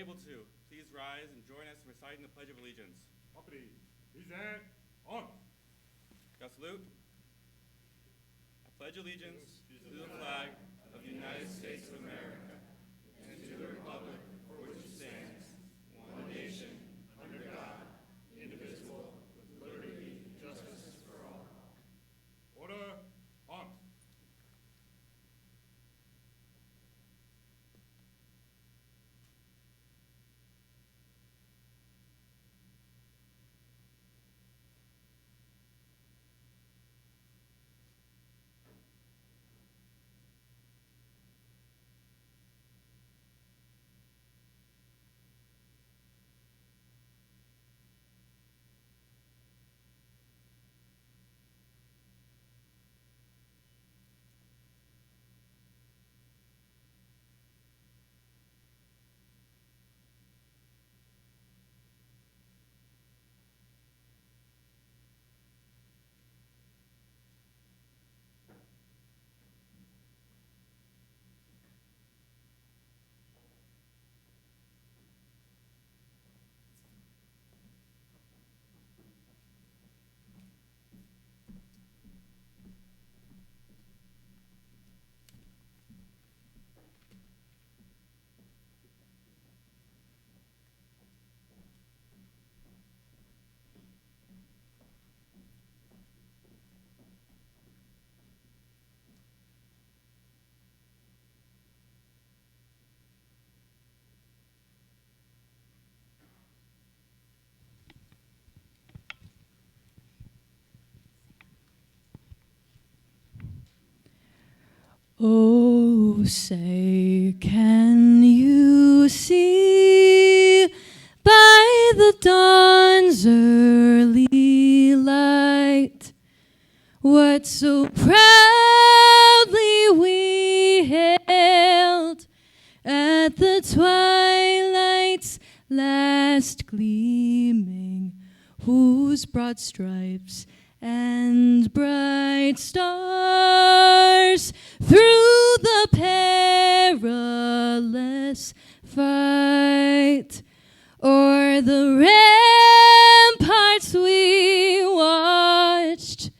able to, please rise and join us in reciting the Pledge of Allegiance. Company, present, arms. Got salute. I pledge allegiance to the flag of the United States of America and to the republic for which it stands, one nation, under God, indivisible, with liberty and justice for all. Order, arms. Oh, say, can you see by the dawn's early light what so proudly we hailed at the twilight's last gleaming, whose broad stripes and bright stars through the perilous fight o'er the ramparts we watched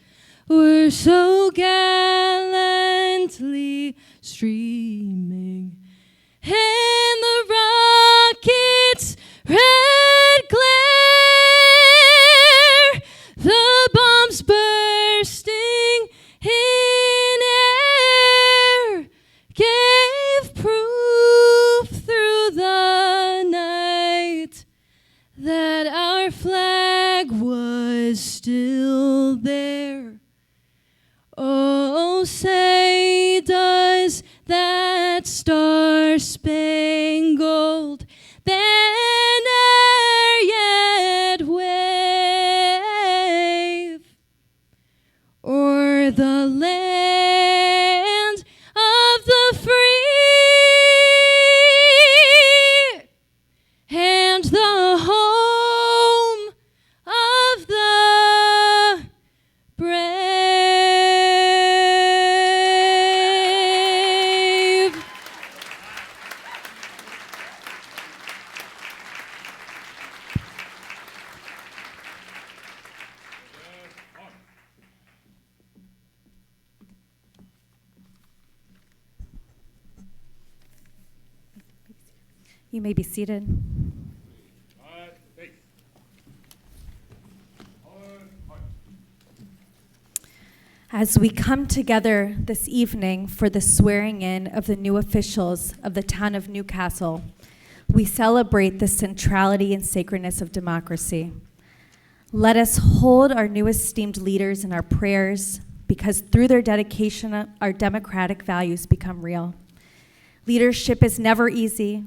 were so gallantly streaming, and the rockets' red glare, the bombs bursting in air, gave proof through the night that our flag was still there. Oh, say, does that star-spangled banner yet wave o'er the land of the free and the home of the brave? You may be seated. As we come together this evening for the swearing in of the new officials of the town of Newcastle, we celebrate the centrality and sacredness of democracy. Let us hold our new esteemed leaders in our prayers, because through their dedication, our democratic values become real. Leadership is never easy.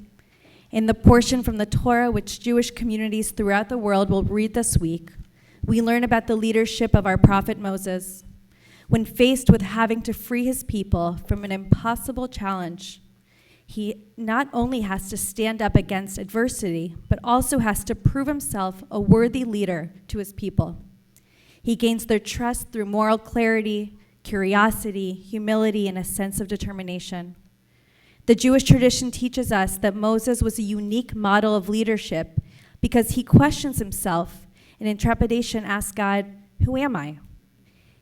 In the portion from the Torah, which Jewish communities throughout the world will read this week, we learn about the leadership of our prophet Moses. When faced with having to free his people from an impossible challenge, he not only has to stand up against adversity, but also has to prove himself a worthy leader to his people. He gains their trust through moral clarity, curiosity, humility, and a sense of determination. The Jewish tradition teaches us that Moses was a unique model of leadership because he questions himself and in trepidation asks God, "Who am I?"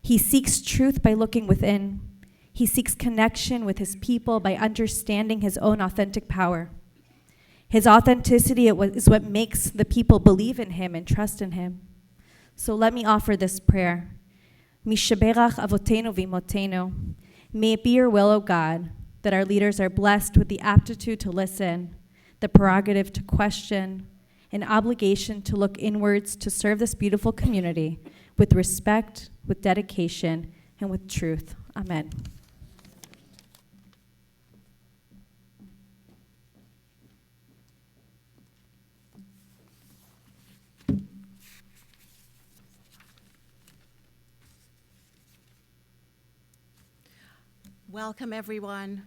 He seeks truth by looking within. He seeks connection with his people by understanding his own authentic power. His authenticity is what makes the people believe in him and trust in him. So let me offer this prayer. Mishaberach avotenu v'imotenu. May it be your will, O God, that our leaders are blessed with the aptitude to listen, the prerogative to question, an obligation to look inwards to serve this beautiful community with respect, with dedication, and with truth. Amen. Welcome, everyone.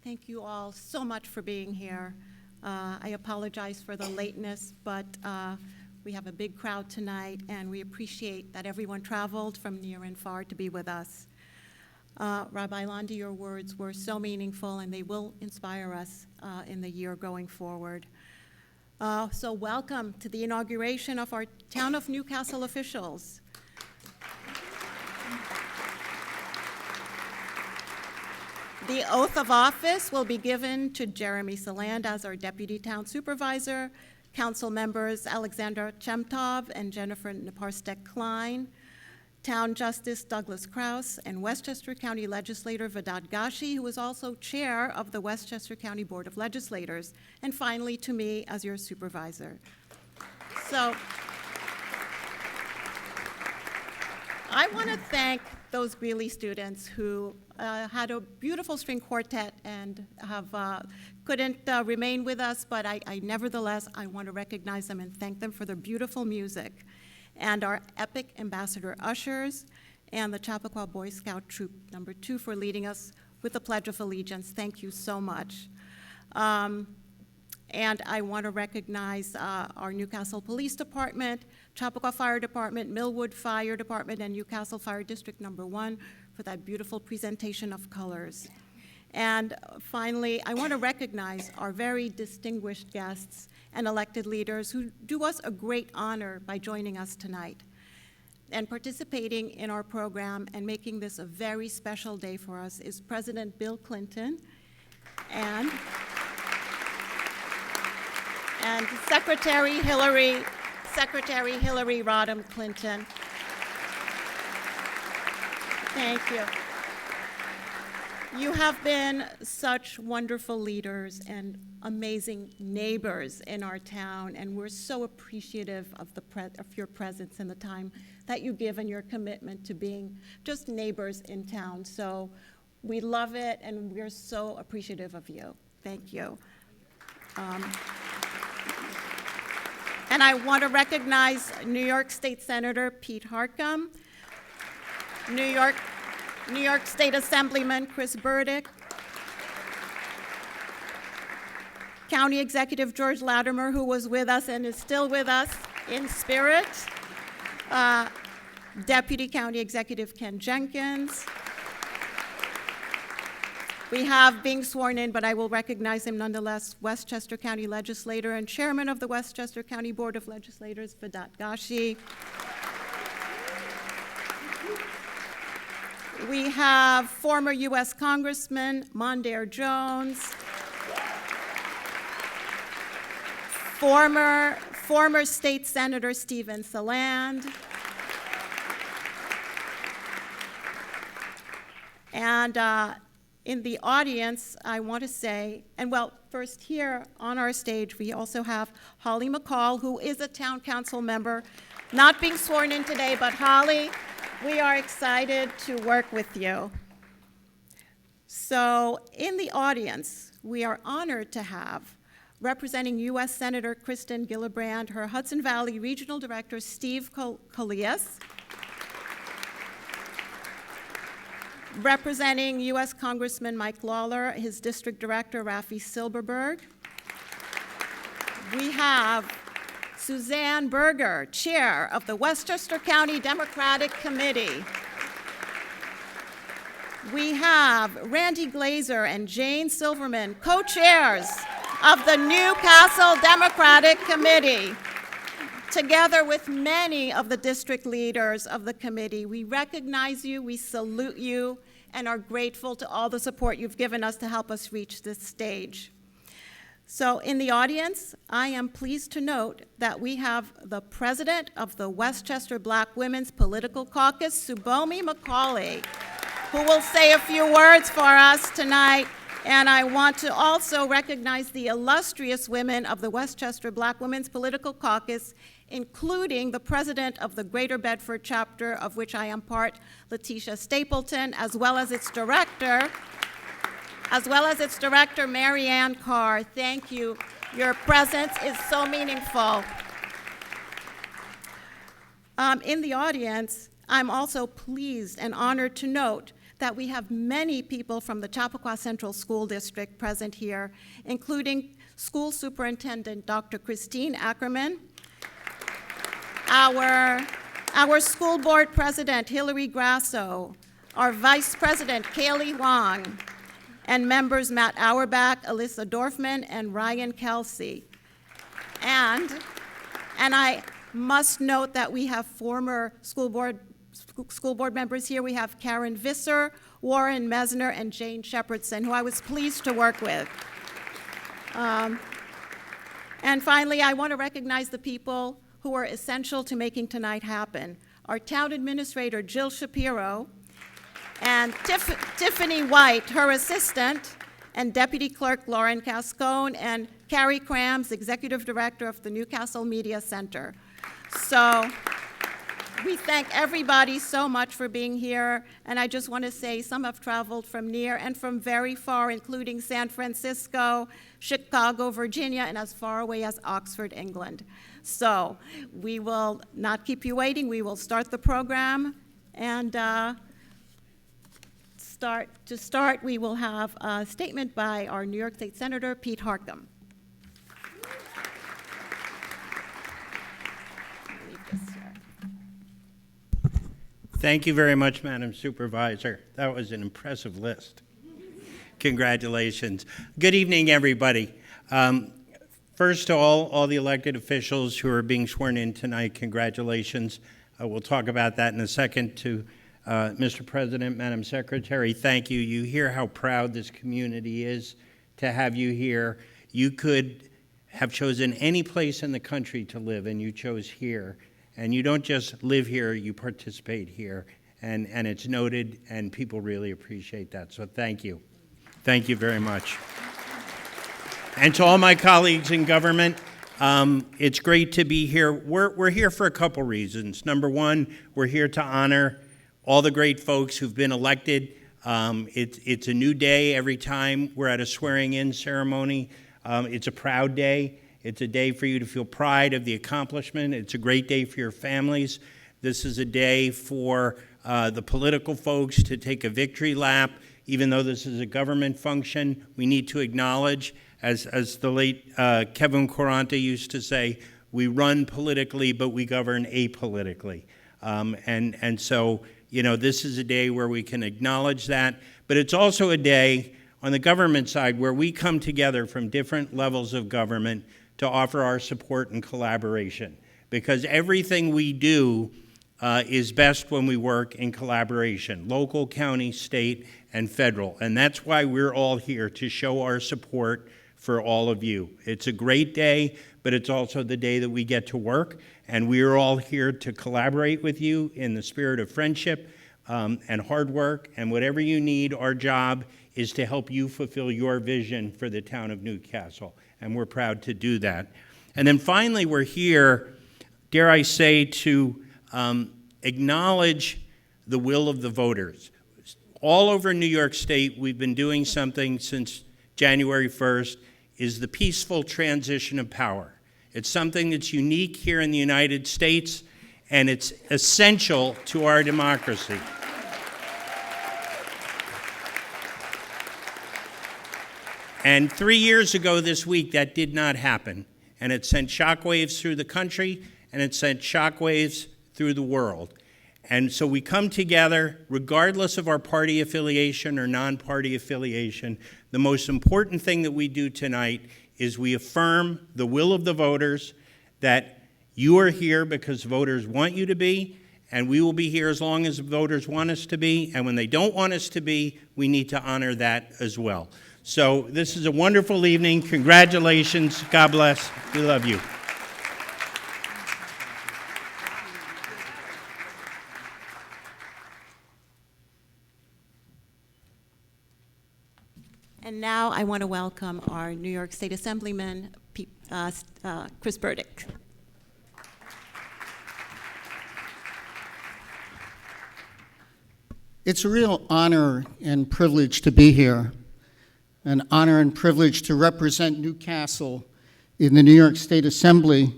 Thank you all so much for being here. I apologize for the lateness, but we have a big crowd tonight, and we appreciate that everyone traveled from near and far to be with us. Rabbi Landi, your words were so meaningful, and they will inspire us in the year going forward. So welcome to the inauguration of our Town of Newcastle officials. The oath of office will be given to Jeremy Saland as our Deputy Town Supervisor, Council members Alexandra Chemtov and Jennifer Naparstek-Klein, Town Justice Douglas Kraus, and Westchester County Legislator Vedad Gashi, who is also Chair of the Westchester County Board of Legislators, and finally to me as your Supervisor. So I want to thank those Greeley students who had a beautiful string quartet and couldn't remain with us, but nevertheless, I want to recognize them and thank them for their beautiful music. And our epic ambassador ushers and the Chappaqua Boy Scout Troop number 2 for leading us with the Pledge of Allegiance. Thank you so much. And I want to recognize our Newcastle Police Department, Chappaqua Fire Department, Millwood Fire Department, and Newcastle Fire District number 1 for that beautiful presentation of colors. And finally, I want to recognize our very distinguished guests and elected leaders who do us a great honor by joining us tonight and participating in our program and making this a very special day for us is President Bill Clinton and Secretary Hillary Rodham Clinton. Thank you. You have been such wonderful leaders and amazing neighbors in our town, and we're so appreciative of your presence and the time that you give and your commitment to being just neighbors in town. So we love it, and we're so appreciative of you. Thank you. And I want to recognize New York State Senator Pete Harcum, New York State Assemblyman Chris Burdick, County Executive George Latimer, who was with us and is still with us in spirit, Deputy County Executive Ken Jenkins. We have being sworn in, but I will recognize him nonetheless, Westchester County Legislator and Chairman of the Westchester County Board of Legislators, Vedad Gashi. We have former U.S. Congressman Mondaire Jones, former State Senator Stephen Saland, and in the audience, I want to say, and well, first here on our stage, we also have Holly McCall, who is a town council member, not being sworn in today, but Holly, we are excited to work with you. So in the audience, we are honored to have, representing U.S. Senator Kristen Gillibrand, her Hudson Valley Regional Director, Steve Colias, representing U.S. Congressman Mike Lawler, his District Director, Rafi Silberberg. We have Suzanne Berger, Chair of the Westchester County Democratic Committee. we have Randy Glazer and Jane Silverman, co-chairs of the Newcastle Democratic Committee. Together with many of the district leaders of the committee, we recognize you, we salute you, and are grateful to all the support you've given us to help us reach this stage. So in the audience, I am pleased to note that we have the president of the Westchester Black Women's Political Caucus, Subomi Macaulay, who will say a few words for us tonight. And I want to also recognize the illustrious women of the Westchester Black Women's Political Caucus, including the president of the Greater Bedford chapter, of which I am part, Letitia Stapleton, as well as its director, Mary Ann Carr. Thank you. Your presence is so meaningful. In the audience, I'm also pleased and honored to note that we have many people from the Chappaqua Central School District present here, including School Superintendent Dr. Christine Ackerman, our School Board President Hillary Grasso, our Vice President Kaylee Wong, and members Matt Auerbach, Alyssa Dorfman, and Ryan Kelsey. And I must note that we have former school board members here. We have Karen Visser, Warren Mesner, and Jane Shepherdson, who I was pleased to work with. And finally, I want to recognize the people who are essential to making tonight happen. Our town administrator, Jill Shapiro, and Tiffany White, her assistant, and Deputy Clerk Lauren Cascone, and Carrie Krams, Executive Director of the Newcastle Media Center. So we thank everybody so much for being here, and I just want to say some have traveled from near and from very far, including San Francisco, Chicago, Virginia, and as far away as Oxford, England. So we will not keep you waiting. We will start the program, and to start, we will have a statement by our New York State Senator, Pete Harckham. Thank you very much, Madam Supervisor. That was an impressive list. Congratulations. Good evening, everybody. First to all the elected officials who are being sworn in tonight, congratulations. We'll talk about that in a second. To Mr. President, Madam Secretary, thank you. You hear how proud this community is to have you here. You could have chosen any place in the country to live, and you chose here. And you don't just live here, you participate here. And it's noted, and people really appreciate that. So thank you. Thank you very much. And to all my colleagues in government, it's great to be here. We're here for a couple reasons. Number one, we're here to honor all the great folks who've been elected. It's a new day every time we're at a swearing-in ceremony. It's a proud day. It's a day for you to feel pride of the accomplishment. It's a great day for your families. This is a day for the political folks to take a victory lap. Even though this is a government function, we need to acknowledge, as the late Kevin Quaranta used to say, we run politically, but we govern apolitically. And so, you know, this is a day where we can acknowledge that. But it's also a day on the government side where we come together from different levels of government to offer our support and collaboration, because everything we do is best when we work in collaboration, local, county, state, and federal. And that's why we're all here, to show our support for all of you. It's a great day, but it's also the day that we get to work, and we are all here to collaborate with you in the spirit of friendship and hard work, and whatever you need, our job is to help you fulfill your vision for the town of Newcastle. And we're proud to do that. And then finally, we're here, dare I say, to acknowledge the will of the voters. All over New York State, we've been doing something since January 1st, is the peaceful transition of power. It's something that's unique here in the United States, and it's essential to our democracy. And 3 years ago this week, that did not happen. And it sent shockwaves through the country, and it sent shockwaves through the world. And so we come together regardless of our party affiliation or non-party affiliation. The most important thing that we do tonight is we affirm the will of the voters, that you are here because voters want you to be, and we will be here as long as voters want us to be, and when they don't want us to be, we need to honor that as well. So this is a wonderful evening. Congratulations. God bless. We love you. And now I want to welcome our New York State Assemblyman, Chris Burdick. It's a real honor and privilege to be here, an honor and privilege to represent Newcastle in the New York State Assembly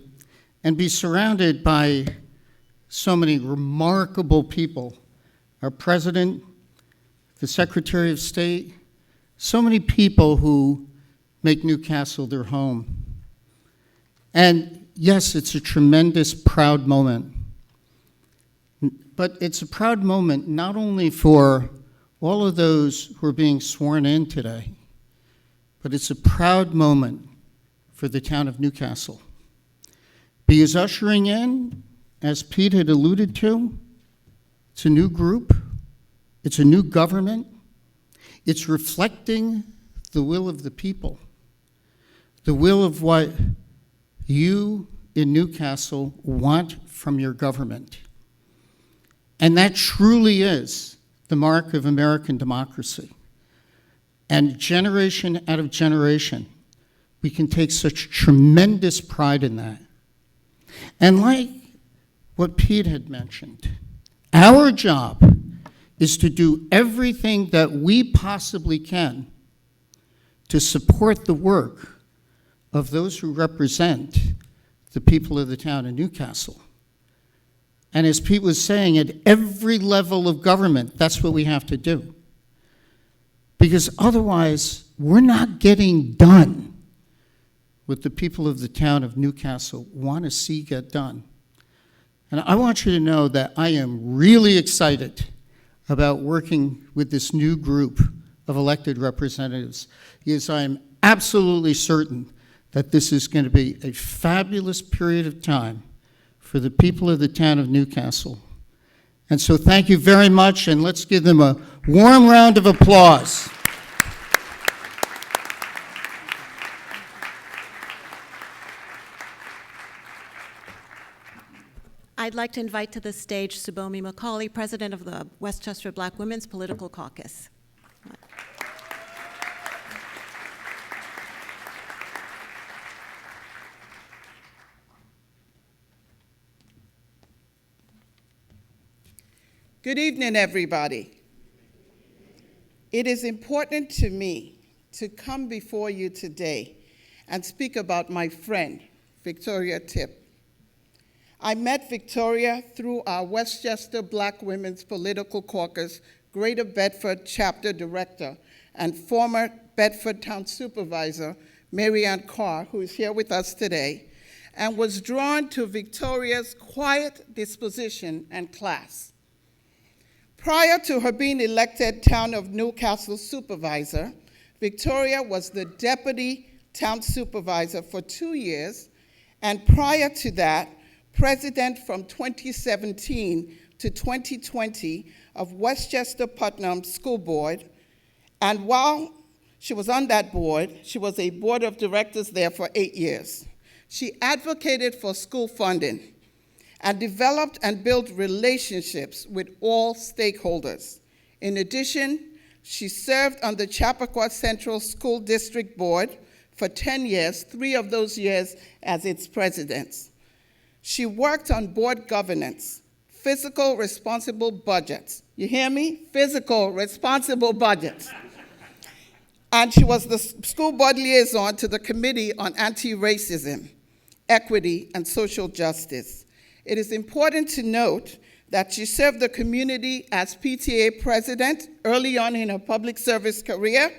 and be surrounded by so many remarkable people. Our President, the Secretary of State, so many people who make Newcastle their home. And yes, it's a tremendous, proud moment. But it's a proud moment not only for all of those who are being sworn in today, but it's a proud moment for the town of Newcastle. Because ushering in, as Pete had alluded to, it's a new group, it's a new government, it's reflecting the will of the people, the will of what you in Newcastle want from your government. And that truly is the mark of American democracy. And generation out of generation, we can take such tremendous pride in that. And like what Pete had mentioned, our job is to do everything that we possibly can to support the work of those who represent the people of the town of Newcastle. And as Pete was saying, at every level of government, that's what we have to do. Because otherwise, we're not getting done what the people of the town of Newcastle want to see get done. And I want you to know that I am really excited about working with this new group of elected representatives, because I am absolutely certain that this is going to be a fabulous period of time for the people of the town of Newcastle. And so thank you very much, and let's give them a warm round of applause. I'd like to invite to the stage Subomi Macaulay, President of the Westchester Black Women's Political Caucus. Good evening, everybody. It is important to me to come before you today and speak about my friend, Victoria Tip. I met Victoria through our Westchester Black Women's Political Caucus Greater Bedford Chapter Director and former Bedford Town Supervisor, Mary Ann Carr, who is here with us today, and was drawn to Victoria's quiet disposition and class. Prior to her being elected Town of Newcastle Supervisor, Victoria was the Deputy Town Supervisor for 2 years, and prior to that, President from 2017 to 2020 of Westchester Putnam School Board, and while she was on that board, she was a board of directors there for 8 years. She advocated for school funding and developed and built relationships with all stakeholders. In addition, she served on the Chappaqua Central School District Board for 10 years, 3 of those years as its president. She worked on board governance, fiscal responsible budgets. You hear me? Fiscal responsible budgets. And she was the school board liaison to the Committee on Anti-Racism, Equity, and Social Justice. It is important to note that she served the community as PTA president early on in her public service career,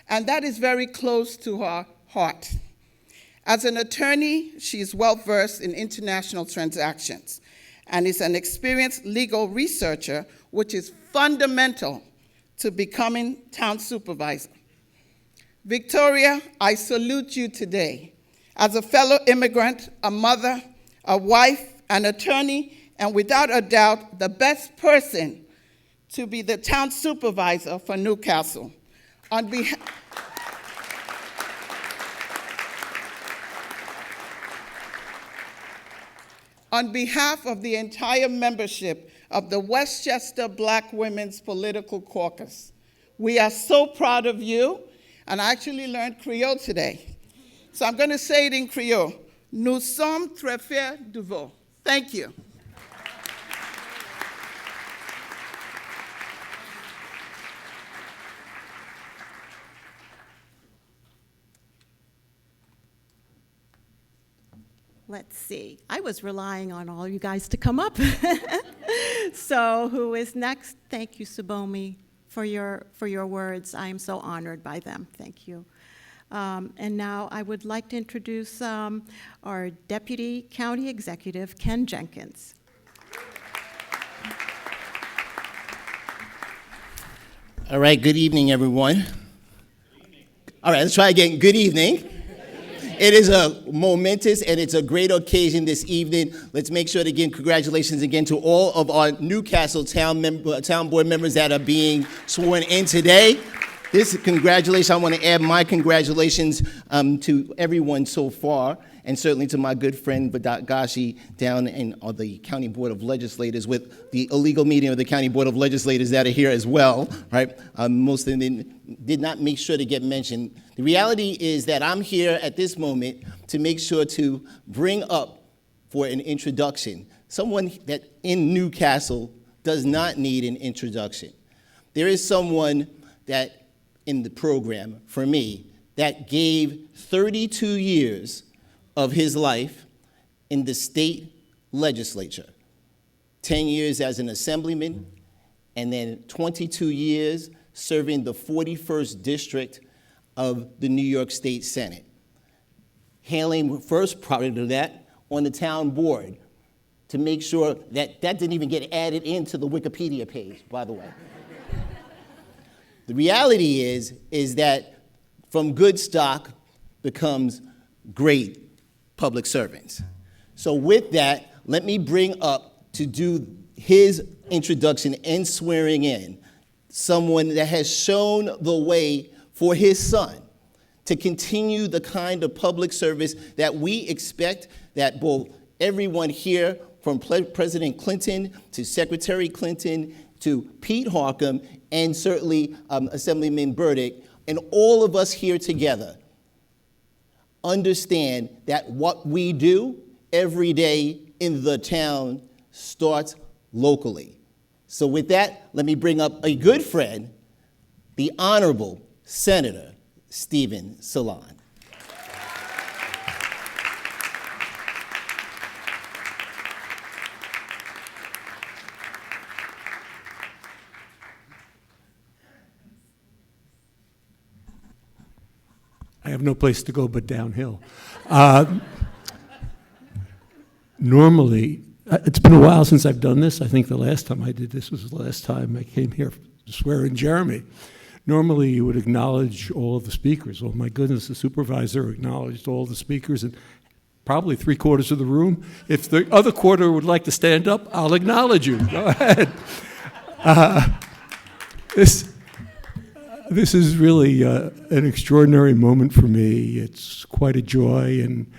and that is very close to her heart. As an attorney, she is well-versed in international transactions, and is an experienced legal researcher, which is fundamental to becoming town supervisor. Victoria, I salute you today as a fellow immigrant, a mother, a wife, an attorney, and without a doubt, the best person to be the town supervisor for Newcastle. On behalf of the entire membership of the Westchester Black Women's Political Caucus, we are so proud of you, and I actually learned Creole today. So I'm going to say it in Creole. Nous sommes très fiers de vous. Thank you. Let's see. I was relying on all you guys to come up. So who is next? Thank you, Subomi, for your words. I am so honored by them. Thank you. And now I would like to introduce our Deputy County Executive, Ken Jenkins. All right, good evening, everyone. All right, let's try again. Good evening. It is a momentous and it's a great occasion this evening. Let's make sure to give congratulations again to all of our Newcastle town board members that are being sworn in today. This congratulations, I want to add my congratulations to everyone so far, and certainly to my good friend Vadat Gashi down in the County Board of Legislators with the illegal meeting of the County Board of Legislators that are here as well, right? Most of them did not make sure to get mentioned. The reality is that I'm here at this moment to make sure to bring up for an introduction someone that in Newcastle does not need an introduction. There is someone that in the program, for me, that gave 32 years of his life in the state legislature. 10 years as an assemblyman, and then 22 years serving the 41st District of the New York State Senate. Hailing first prior to that on the town board to make sure that that didn't even get added into the Wikipedia page, by the way. The reality is that from good stock becomes great public servants. So with that, let me bring up to do his introduction and swearing in someone that has shown the way for his son to continue the kind of public service that we expect that both everyone here, from President Clinton to Secretary Clinton to Pete Harcum, and certainly Assemblyman Burdick, and all of us here together understand that what we do every day in the town starts locally. So with that, let me bring up a good friend, the Honorable Senator Stephen Salon. I have no place to go but downhill. Normally, it's been a while since I've done this. I think the last time I did this was the last time I came here to swear in Jeremy. Normally, you would acknowledge all of the speakers. Oh my goodness, the supervisor acknowledged all the speakers and probably 3/4 of the room. If the other quarter would like to stand up, I'll acknowledge you. Go ahead. This is really an extraordinary moment for me. It's quite a joy, and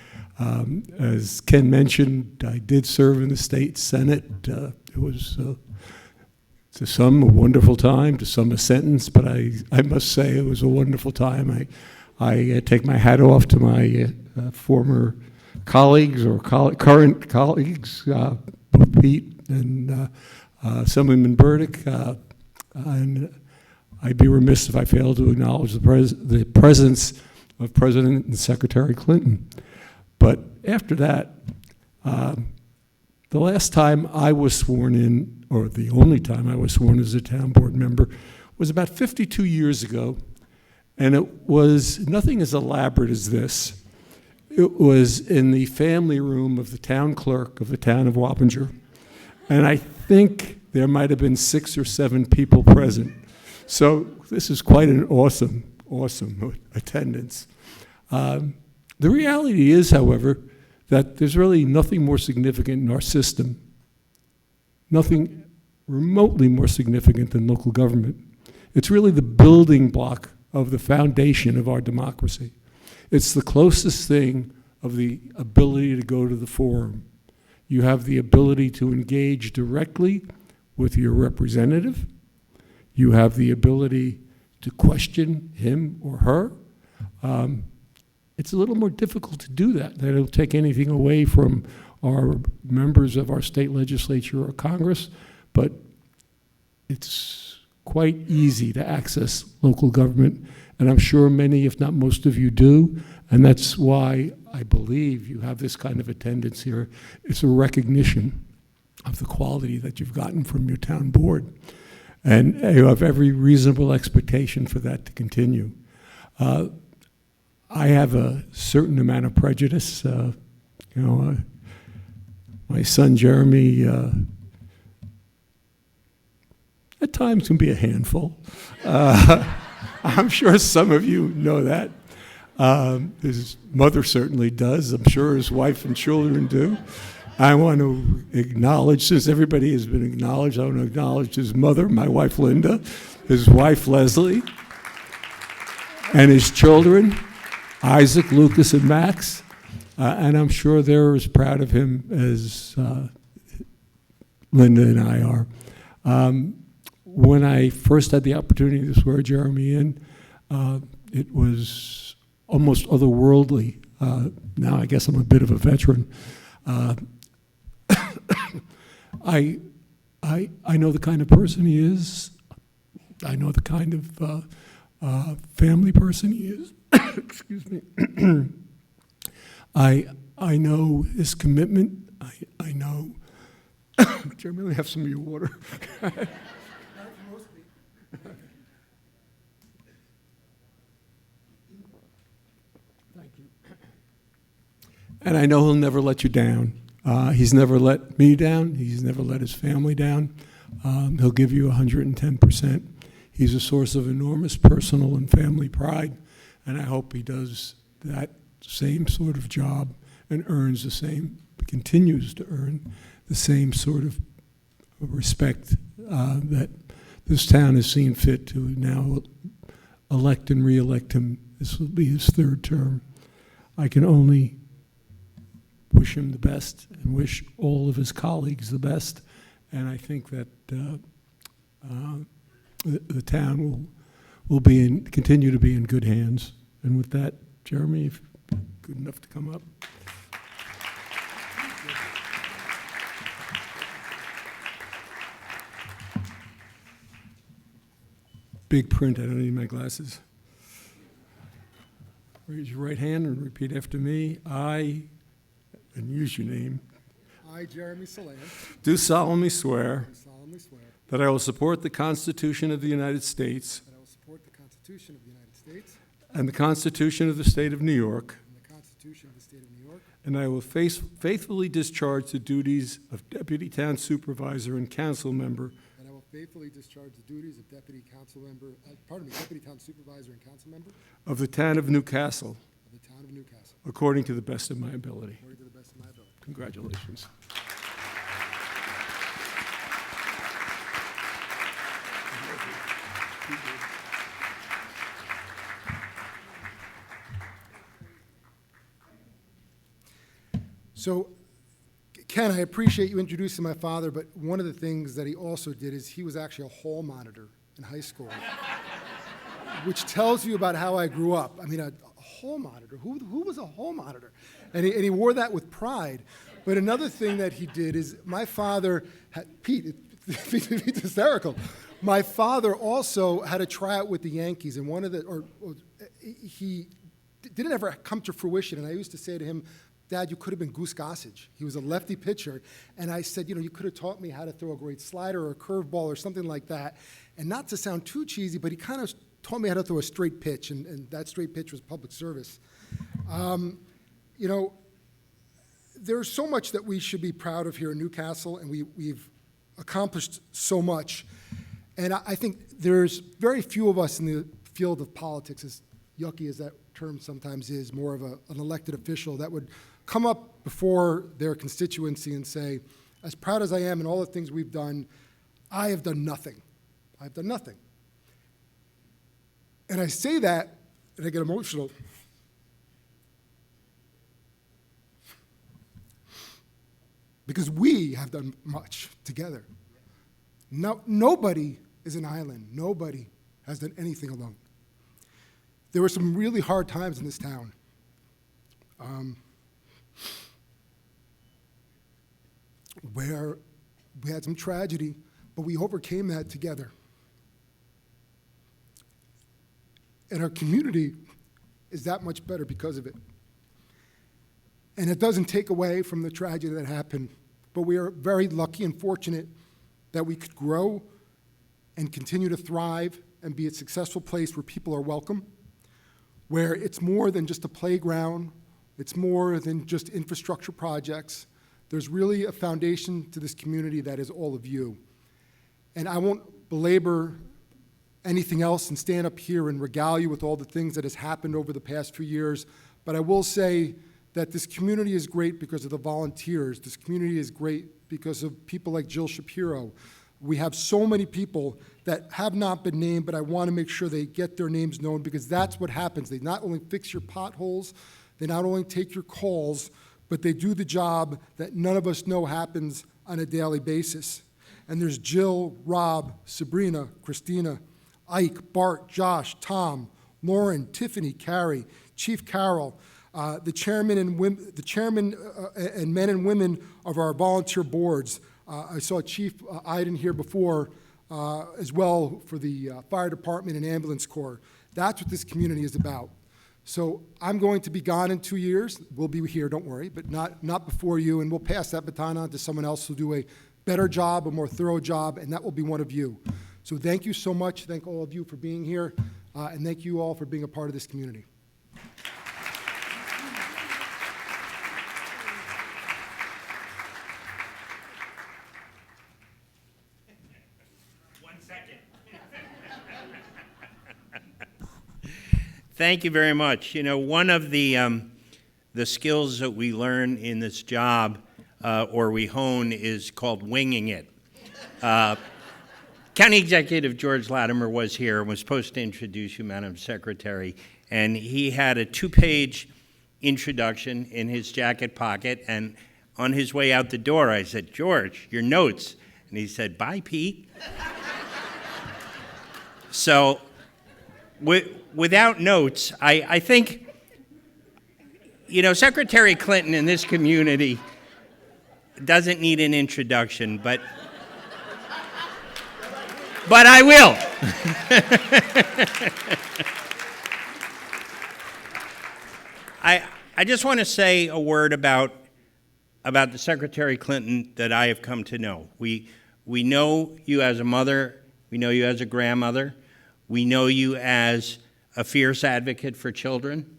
as Ken mentioned, I did serve in the state Senate. It was, to some, a wonderful time, to some, a sentence, but I must say it was a wonderful time. I take my hat off to my former colleagues or current colleagues, both Pete and Assemblyman Burdick, and I'd be remiss if I failed to acknowledge the presence of President and Secretary Clinton. But after that, the last time I was sworn in, or the only time I was sworn as a town board member, was about 52 years ago, and it was nothing as elaborate as this. It was in the family room of the town clerk of the town of Wappinger. And I think there might have been 6 or 7 people present. So this is quite an awesome attendance. The reality is, however, that there's really nothing more significant in our system, nothing remotely more significant than local government. It's really the building block of the foundation of our democracy. It's the closest thing of the ability to go to the forum. You have the ability to engage directly with your representative. You have the ability to question him or her. It's a little more difficult to do that. They don't take anything away from our members of our state legislature or Congress, but it's quite easy to access local government, and I'm sure many, if not most of you do, and that's why I believe you have this kind of attendance here. It's a recognition of the quality that you've gotten from your town board, and you have every reasonable expectation for that to continue. I have a certain amount of prejudice. My son Jeremy at times can be a handful. I'm sure some of you know that. His mother certainly does. I'm sure his wife and children do. I want to acknowledge, since everybody has been acknowledged, I want to acknowledge his mother, my wife Linda, his wife Leslie, and his children, Isaac, Lucas, and Max. And I'm sure they're as proud of him as Linda and I are. When I first had the opportunity to swear Jeremy in, it was almost otherworldly. Now I guess I'm a bit of a veteran. I know the kind of person he is. I know the kind of family person he is. Excuse me. I know his commitment. I know. Jeremy, let me have some of your water. Thank you. And I know he'll never let you down. He's never let me down. He's never let his family down. He'll give you 110%. He's a source of enormous personal and family pride, and I hope he does that same sort of job and earns the same, continues to earn the same sort of respect that this town has seen fit to now elect and re-elect him. This will be his 3rd term. I can only wish him the best and wish all of his colleagues the best, and I think that the town will continue to be in good hands. And with that, Jeremy, if you're good enough to come up. Big print, I don't need my glasses. Raise your right hand and repeat after me. I, and use your name. I, Jeremy Salan, Do solemnly swear do solemnly swear that I will support the Constitution of the United States that I will support the Constitution of the United States and the Constitution of the State of New York, and the Constitution of the State of New York, and I will faithfully discharge the duties of Deputy Town Supervisor and Council Member and I will faithfully discharge the duties of Deputy Town Supervisor and Council Member of the Town of Newcastle of the Town of Newcastle, according to the best of my ability. according to the best of my ability. Congratulations. So, Ken, I appreciate you introducing my father, but one of the things that he also did is he was actually a hall monitor in high school, which tells you about how I grew up. I mean, a hall monitor. Who was a hall monitor? And he wore that with pride. But another thing that he did is my father Pete, it's hysterical. My father also had a tryout with the Yankees, and he didn't ever come to fruition. And I used to say to him, Dad, you could have been Goose Gossage. He was a lefty pitcher. And I said, you could have taught me how to throw a great slider or a curveball or something like that. And not to sound too cheesy, but he kind of taught me how to throw a straight pitch, and that straight pitch was public service. There's so much that we should be proud of here in Newcastle, and we've accomplished so much. And I think there's very few of us in the field of politics, as yucky as that term sometimes is, more of an elected official that would come up before their constituency and say, as proud as I am and all the things we've done, I have done nothing. I've done nothing. And I say that, and I get emotional. Because we have done much together. Nobody is an island. Nobody has done anything alone. There were some really hard times in this town. Where we had some tragedy, but we overcame that together. And our community is that much better because of it. And it doesn't take away from the tragedy that happened, but we are very lucky and fortunate that we could grow and continue to thrive and be a successful place where people are welcome, where it's more than just a playground, it's more than just infrastructure projects. There's really a foundation to this community that is all of you. And I won't belabor anything else and stand up here and regale you with all the things that has happened over the past few years, but I will say that this community is great because of the volunteers. This community is great because of people like Jill Shapiro. We have so many people that have not been named, but I want to make sure they get their names known because that's what happens. They not only fix your potholes, they not only take your calls, but they do the job that none of us know happens on a daily basis. And there's Jill, Rob, Sabrina, Christina, Ike, Bart, Josh, Tom, Lauren, Tiffany, Carrie, Chief Carol, the chairman and men and women of our volunteer boards. I saw Chief Iden here before as well for the fire department and ambulance corps. That's what this community is about. So I'm going to be gone in 2 years. We'll be here, don't worry, but not before you, and we'll pass that baton on to someone else who'll do a better job, a more thorough job, and that will be one of you. So thank you so much. Thank all of you for being here, and thank you all for being a part of this community. Thank you very much. You know, one of the skills that we learn in this job, or we hone, is called winging it. County Executive George Latimer was here and was supposed to introduce you, Madam Secretary, and he had a 2-page introduction in his jacket pocket, and on his way out the door, I said, George, your notes. And he said, bye, Pete. So, without notes, I think, you know, Secretary Clinton in this community doesn't need an introduction, but I will. I just want to say a word about the Secretary Clinton that I have come to know. We know you as a mother. We know you as a grandmother. We know you as a fierce advocate for children,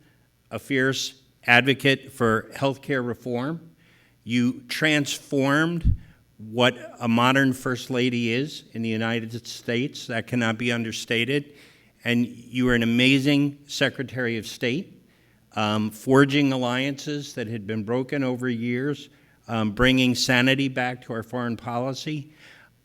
a fierce advocate for healthcare reform. You transformed what a modern First Lady is in the United States. That cannot be understated. And you were an amazing Secretary of State, forging alliances that had been broken over years, bringing sanity back to our foreign policy.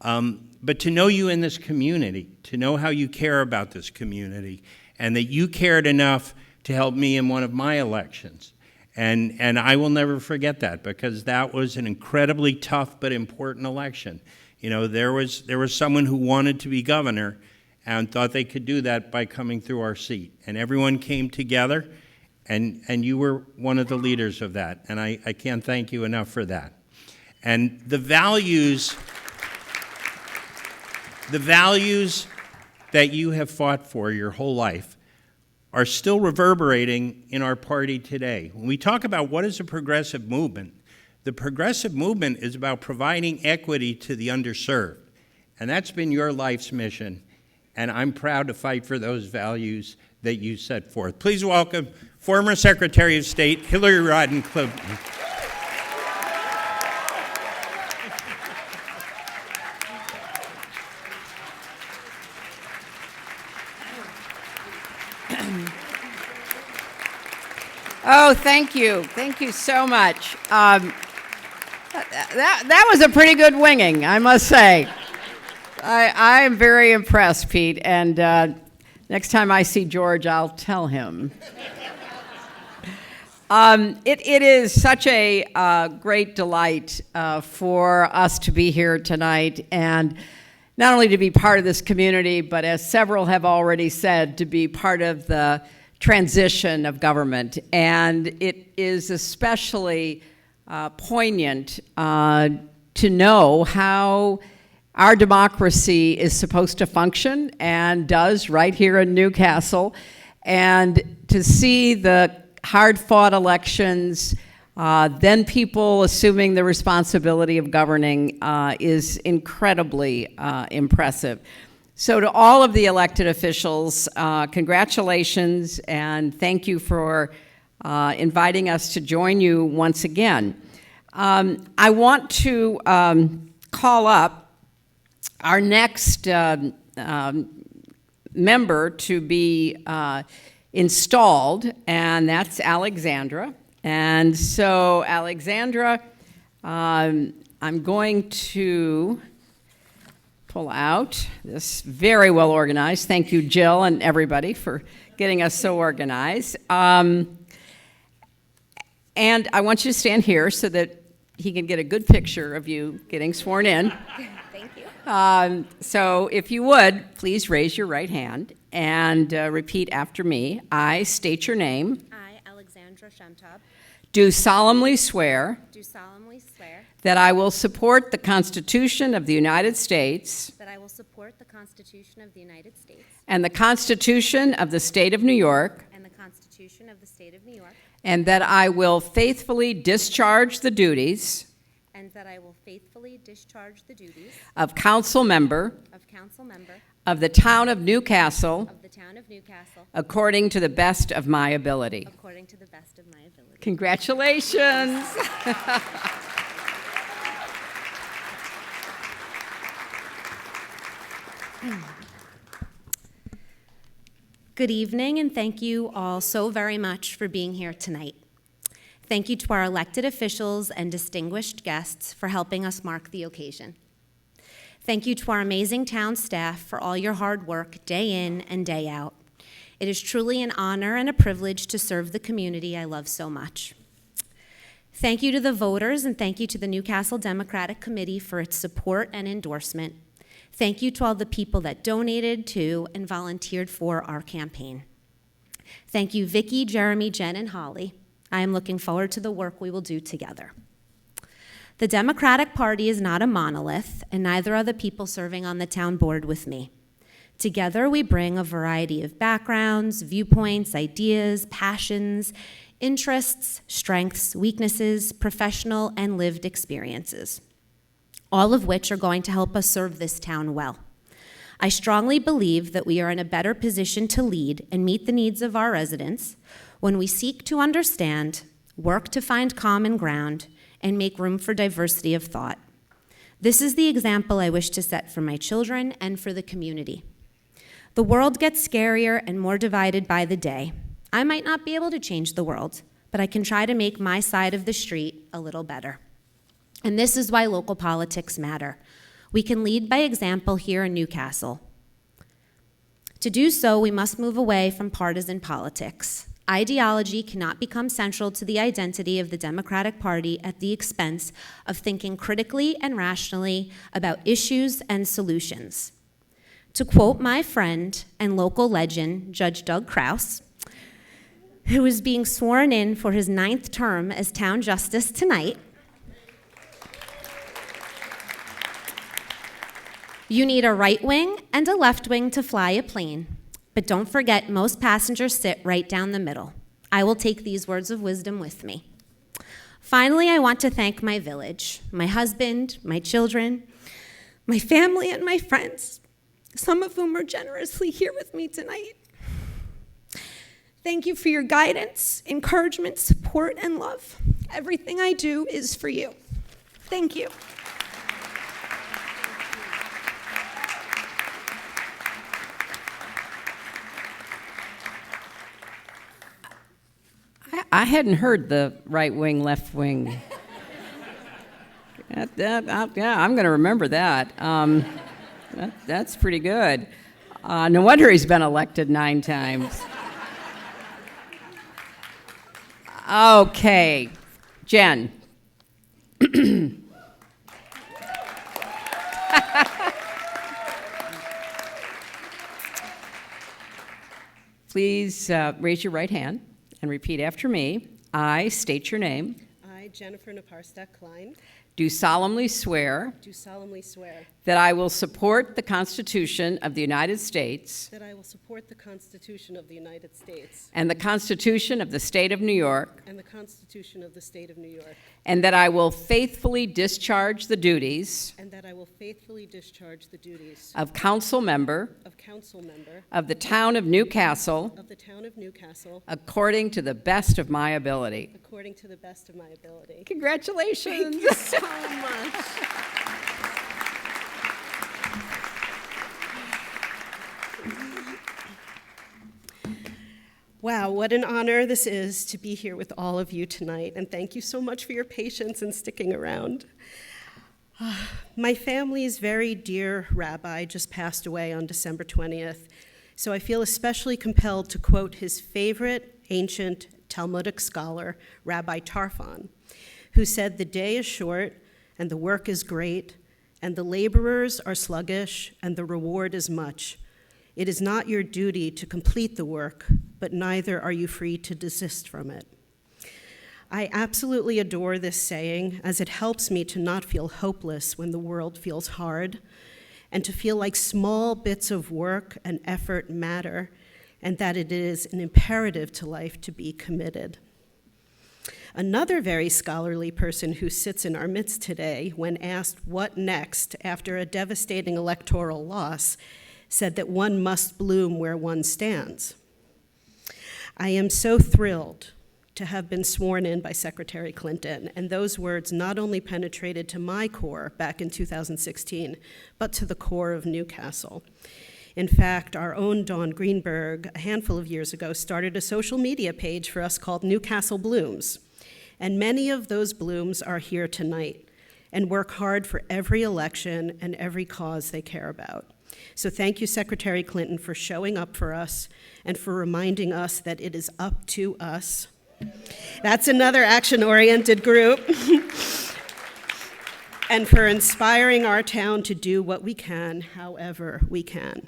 But to know you in this community, to know how you care about this community, and that you cared enough to help me in one of my elections. And I will never forget that, because that was an incredibly tough but important election. You know, there was someone who wanted to be governor and thought they could do that by coming through our seat. And everyone came together, and you were one of the leaders of that. And I can't thank you enough for that. And the values that you have fought for your whole life are still reverberating in our party today. When we talk about what is a progressive movement, the progressive movement is about providing equity to the underserved. And that's been your life's mission. And I'm proud to fight for those values that you set forth. Please welcome former Secretary of State Hillary Rodham Clinton. Oh, thank you. Thank you so much. That was a pretty good winging, I must say. I am very impressed, Pete, and next time I see George, I'll tell him. It is such a great delight for us to be here tonight, and not only to be part of this community, but as several have already said, to be part of the transition of government. And it is especially poignant to know how our democracy is supposed to function and does right here in Newcastle, and to see the hard-fought elections, then people assuming the responsibility of governing is incredibly impressive. So to all of the elected officials, congratulations, and thank you for inviting us to join you once again. I want to call up our next member to be installed, and that's Alexandra. And so, Alexandra, I'm going to pull out this very well organized. Thank you, Jill, and everybody for getting us so organized. And I want you to stand here so that he can get a good picture of you getting sworn in. Thank you. So if you would, please raise your right hand and repeat after me. I state your name. I, Alexandra Shemtab, Do solemnly swear do solemnly swear that I will support the Constitution of the United States that I will support the Constitution of the United States and the Constitution of the State of New York, and the Constitution of the State of New York, and that I will faithfully discharge the duties and that I will faithfully discharge the duties of council member of council member of the town of Newcastle of the town of Newcastle according to the best of my ability. according to the best of my ability. Congratulations. Good evening, and thank you all so very much for being here tonight. Thank you to our elected officials and distinguished guests for helping us mark the occasion. Thank you to our amazing town staff for all your hard work day in and day out. It is truly an honor and a privilege to serve the community I love so much. Thank you to the voters, and thank you to the Newcastle Democratic Committee for its support and endorsement. Thank you to all the people that donated to and volunteered for our campaign. Thank you, Vicki, Jeremy, Jen, and Holly. I am looking forward to the work we will do together. The Democratic Party is not a monolith, and neither are the people serving on the town board with me. Together, we bring a variety of backgrounds, viewpoints, ideas, passions, interests, strengths, weaknesses, professional and lived experiences, all of which are going to help us serve this town well. I strongly believe that we are in a better position to lead and meet the needs of our residents when we seek to understand, work to find common ground, and make room for diversity of thought. This is the example I wish to set for my children and for the community. The world gets scarier and more divided by the day. I might not be able to change the world, but I can try to make my side of the street a little better. And this is why local politics matter. We can lead by example here in Newcastle. To do so, we must move away from partisan politics. Ideology cannot become central to the identity of the Democratic Party at the expense of thinking critically and rationally about issues and solutions. To quote my friend and local legend, Judge Doug Kraus, who is being sworn in for his 9th term as town justice tonight, you need a right wing and a left wing to fly a plane. But don't forget, most passengers sit right down the middle. I will take these words of wisdom with me. Finally, I want to thank my village, my husband, my children, my family, and my friends, some of whom are generously here with me tonight. Thank you for your guidance, encouragement, support, and love. Everything I do is for you. Thank you. I hadn't heard the right wing, left wing. Yeah, I'm going to remember that. That's pretty good. No wonder he's been elected 9 times. Okay, Jen. Please raise your right hand and repeat after me. I state your name. I, Jennifer Naparstek-Klein, Do solemnly swear do solemnly swear that I will support the Constitution of the United States that I will support the Constitution of the United States and the Constitution of the State of New York, and the Constitution of the State of New York, and that I will faithfully discharge the duties and that I will faithfully discharge the duties of council member of council member of the town of Newcastle of the town of Newcastle according to the best of my ability. according to the best of my ability. Congratulations. Thank you so much. Wow, what an honor this is to be here with all of you tonight, and thank you so much for your patience and sticking around. My family's very dear rabbi just passed away on December 20th, so I feel especially compelled to quote his favorite ancient Talmudic scholar, Rabbi Tarfon, who said, "The day is short, and the work is great, and the laborers are sluggish, and the reward is much. It is not your duty to complete the work, but neither are you free to desist from it." I absolutely adore this saying, as it helps me to not feel hopeless when the world feels hard, and to feel like small bits of work and effort matter, and that it is an imperative to life to be committed. Another very scholarly person who sits in our midst today, when asked what next after a devastating electoral loss, said that one must bloom where one stands. I am so thrilled to have been sworn in by Secretary Clinton, and those words not only penetrated to my core back in 2016, but to the core of Newcastle. In fact, our own Dawn Greenberg, a handful of years ago, started a social media page for us called Newcastle Blooms, and many of those blooms are here tonight and work hard for every election and every cause they care about. So thank you, Secretary Clinton, for showing up for us and for reminding us that it is up to us. That's another action-oriented group. And for inspiring our town to do what we can, however we can.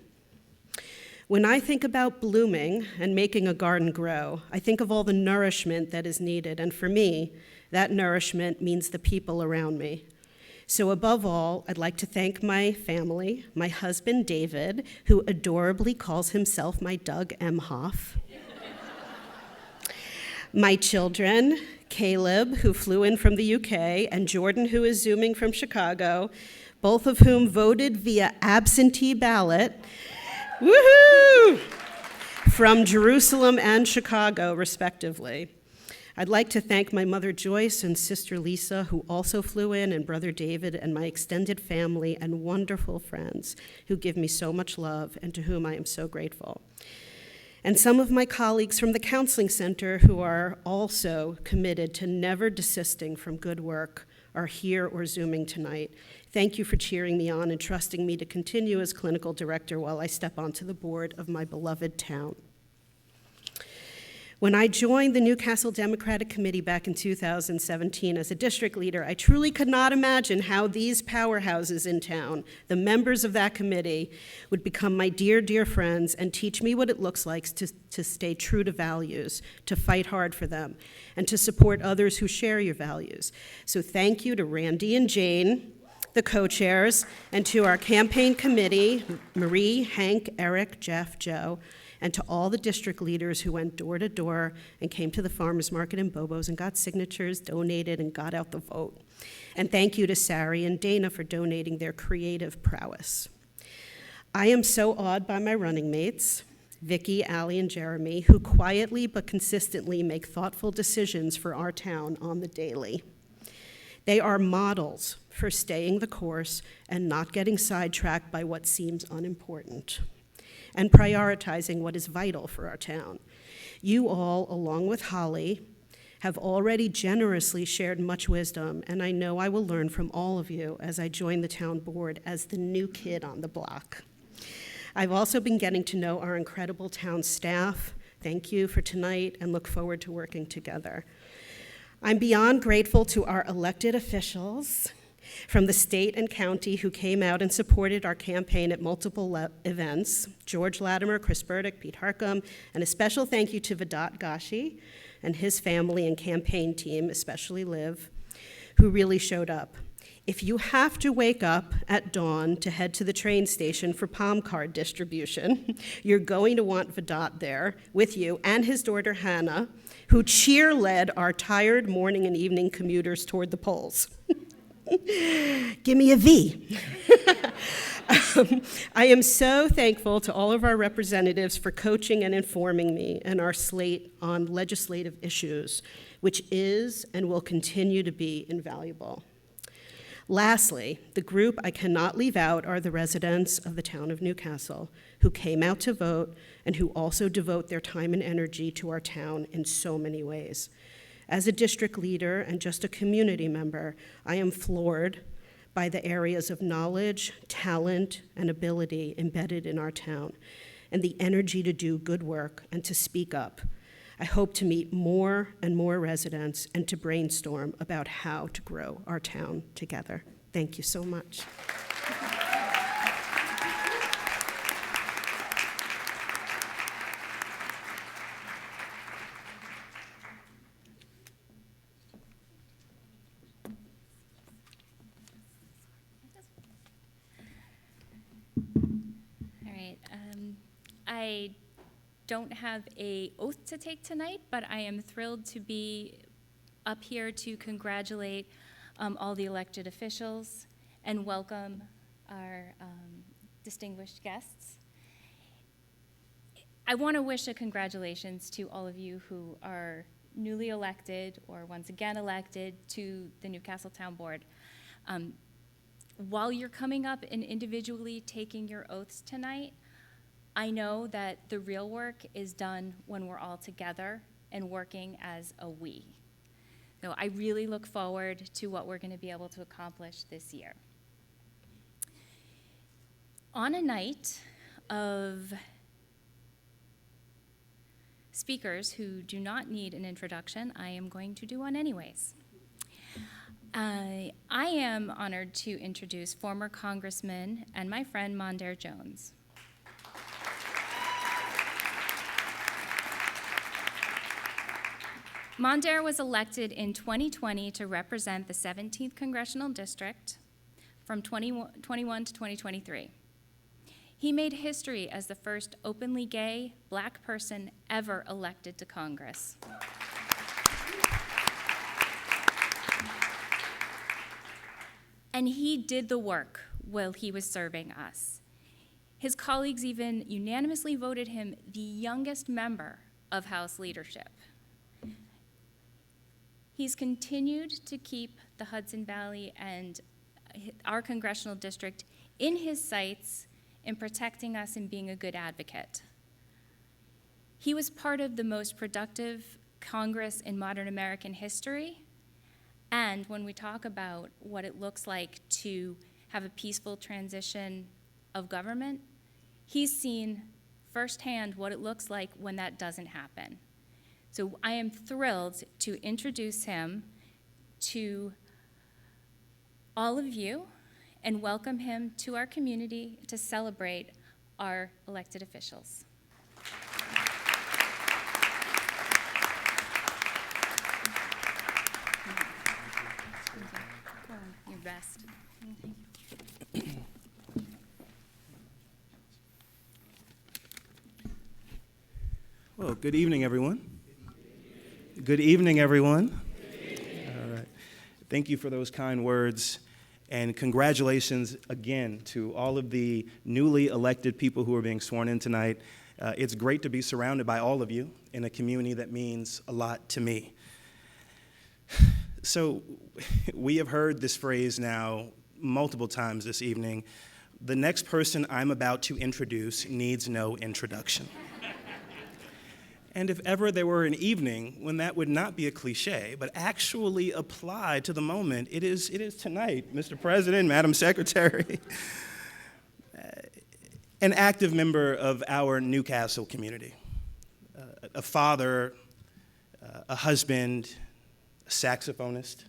When I think about blooming and making a garden grow, I think of all the nourishment that is needed, and for me, that nourishment means the people around me. So above all, I'd like to thank my family, my husband, David, who adorably calls himself my Doug Emhoff. My children, Caleb, who flew in from the UK, and Jordan, who is Zooming from Chicago, both of whom voted via absentee ballot, woohoo, from Jerusalem and Chicago, respectively. I'd like to thank my mother Joyce and sister Lisa, who also flew in, and brother David, and my extended family and wonderful friends who give me so much love and to whom I am so grateful. And some of my colleagues from the Counseling Center who are also committed to never desisting from good work are here or Zooming tonight. Thank you for cheering me on and trusting me to continue as clinical director while I step onto the board of my beloved town. When I joined the Newcastle Democratic Committee back in 2017 as a district leader, I truly could not imagine how these powerhouses in town, the members of that committee, would become my dear, dear friends and teach me what it looks like to stay true to values, to fight hard for them, and to support others who share your values. So thank you to Randy and Jane, the co-chairs, and to our campaign committee, Marie, Hank, Eric, Jeff, Joe, and to all the district leaders who went door to door and came to the farmers market in Bobo's and got signatures, donated, and got out the vote. And thank you to Sari and Dana for donating their creative prowess. I am so awed by my running mates, Vicky, Allie, and Jeremy, who quietly but consistently make thoughtful decisions for our town on the daily. They are models for staying the course and not getting sidetracked by what seems unimportant, and prioritizing what is vital for our town. You all, along with Holly, have already generously shared much wisdom, and I know I will learn from all of you as I join the town board as the new kid on the block. I've also been getting to know our incredible town staff. Thank you for tonight and look forward to working together. I'm beyond grateful to our elected officials from the state and county who came out and supported our campaign at multiple events, George Latimer, Chris Burdick, Pete Harcum, and a special thank you to Vedat Gashi and his family and campaign team, especially Liv, who really showed up. If you have to wake up at dawn to head to the train station for palm card distribution, you're going to want Vedat there with you and his daughter Hannah, who cheer-led our tired morning and evening commuters toward the polls. Give me a V. I am so thankful to all of our representatives for coaching and informing me in our slate on legislative issues, which is and will continue to be invaluable. Lastly, the group I cannot leave out are the residents of the town of Newcastle who came out to vote and who also devote their time and energy to our town in so many ways. As a district leader and just a community member, I am floored by the areas of knowledge, talent, and ability embedded in our town, and the energy to do good work and to speak up. I hope to meet more and more residents and to brainstorm about how to grow our town together. Thank you so much. I don't have an oath to take tonight, but I am thrilled to be up here to congratulate all the elected officials and welcome our distinguished guests. I want to wish a congratulations to all of you who are newly elected or once again elected to the Newcastle Town Board. While you're coming up and individually taking your oaths tonight, I know that the real work is done when we're all together and working as a we. So I really look forward to what we're going to be able to accomplish this year. On a night of speakers who do not need an introduction, I am going to do one anyways. I am honored to introduce former Congressman and my friend Mondaire Jones. Mondaire was elected in 2020 to represent the 17th Congressional District from 2021 to 2023. He made history as the first openly gay Black person ever elected to Congress. And he did the work while he was serving us. His colleagues even unanimously voted him the youngest member of House leadership. He's continued to keep the Hudson Valley and our congressional district in his sights in protecting us and being a good advocate. He was part of the most productive Congress in modern American history. And when we talk about what it looks like to have a peaceful transition of government, he's seen firsthand what it looks like when that doesn't happen. So I am thrilled to introduce him to all of you and welcome him to our community to celebrate our elected officials. Your best. Well, good evening, everyone. Good evening, everyone. All right. Thank you for those kind words, and congratulations again to all of the newly elected people who are being sworn in tonight. It's great to be surrounded by all of you in a community that means a lot to me. So we have heard this phrase now multiple times this evening. The next person I'm about to introduce needs no introduction. And if ever there were an evening when that would not be a cliche, but actually apply to the moment, it is tonight, Mr. President, Madam Secretary. An active member of our Newcastle community, a father, a husband, a saxophonist,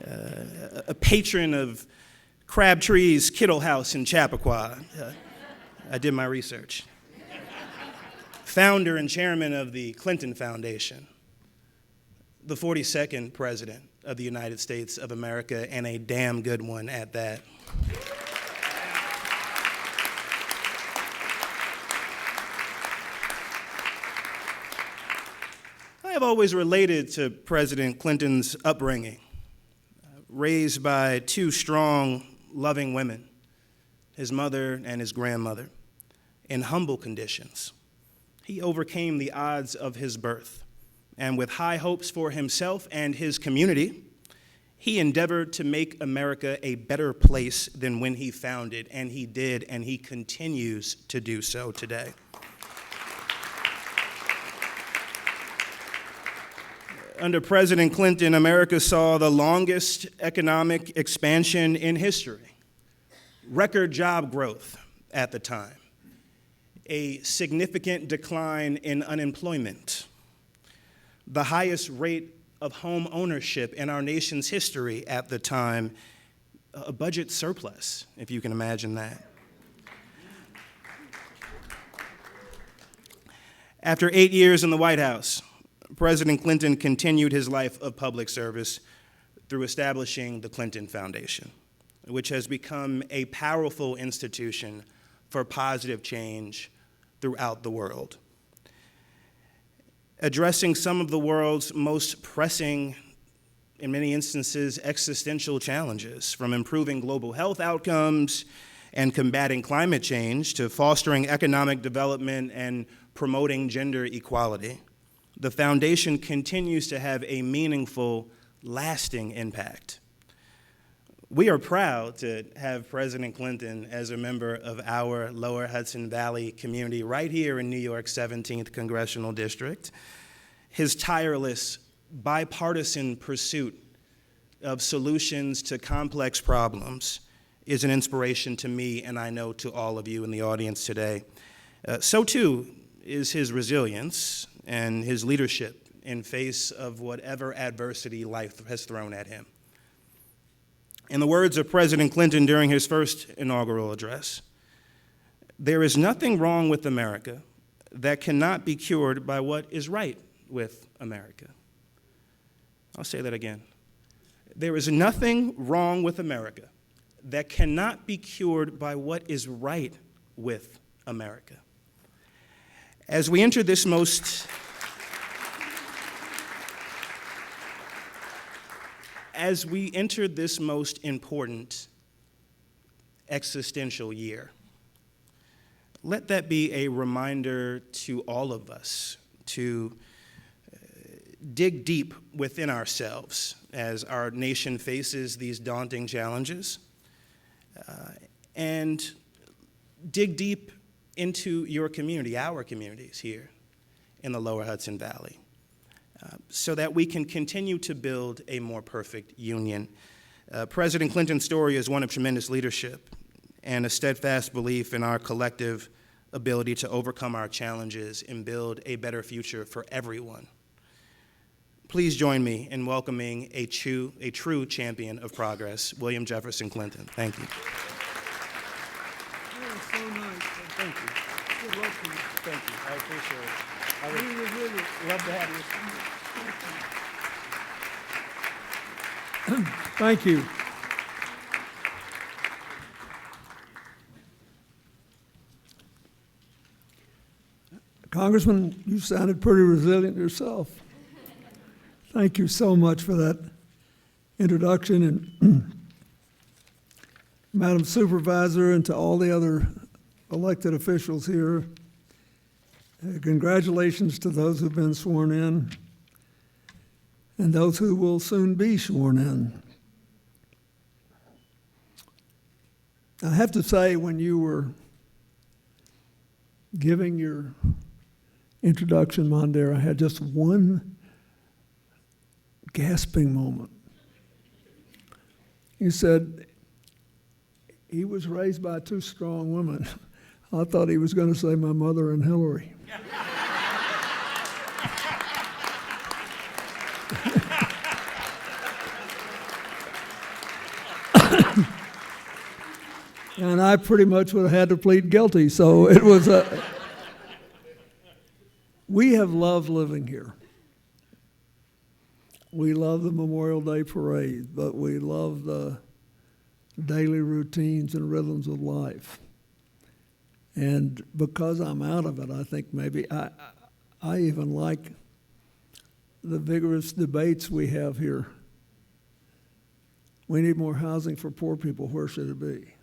a patron of Crabtree's Kittle House in Chappaqua. I did my research. Founder and chairman of the Clinton Foundation, the 42nd president of the United States of America, and a damn good one at that. I have always related to President Clinton's upbringing, raised by two strong, loving women, his mother and his grandmother, in humble conditions. He overcame the odds of his birth, and with high hopes for himself and his community, he endeavored to make America a better place than when he found it, and he did, and he continues to do so today. Under President Clinton, America saw the longest economic expansion in history, record job growth at the time, a significant decline in unemployment, the highest rate of home ownership in our nation's history at the time, a budget surplus, if you can imagine that. After 8 years in the White House, President Clinton continued his life of public service through establishing the Clinton Foundation, which has become a powerful institution for positive change throughout the world. Addressing some of the world's most pressing, in many instances, existential challenges, from improving global health outcomes and combating climate change to fostering economic development and promoting gender equality, the foundation continues to have a meaningful, lasting impact. We are proud to have President Clinton as a member of our Lower Hudson Valley community right here in New York's 17th Congressional District. His tireless, bipartisan pursuit of solutions to complex problems is an inspiration to me, and I know to all of you in the audience today. So too is his resilience and his leadership in face of whatever adversity life has thrown at him. In the words of President Clinton during his first inaugural address, there is nothing wrong with America that cannot be cured by what is right with America. I'll say that again. There is nothing wrong with America that cannot be cured by what is right with America. As we enter this most important existential year, let that be a reminder to all of us to dig deep within ourselves as our nation faces these daunting challenges, and dig deep into your community, our communities here in the Lower Hudson Valley, so that we can continue to build a more perfect union. President Clinton's story is one of tremendous leadership and a steadfast belief in our collective ability to overcome our challenges and build a better future for everyone. Please join me in welcoming a true champion of progress, William Jefferson Clinton. Thank you. That was so nice. Thank you. Good luck to you. Thank you. I appreciate it. I would Really. love to have you. Thank you. Congressman, you sounded pretty resilient yourself. Thank you so much for that introduction, and Madam Supervisor, and to all the other elected officials here. Congratulations to those who've been sworn in and those who will soon be sworn in. I have to say, when you were giving your introduction, Mondaire, I had just one gasping moment. He said he was raised by two strong women. I thought he was going to say my mother and Hillary. And I pretty much would have had to plead guilty, so it was a... We have loved living here. We love the Memorial Day parade, but we love the daily routines and rhythms of life. And because I'm out of it, I think maybe I even like the vigorous debates we have here. We need more housing for poor people. Where should it be?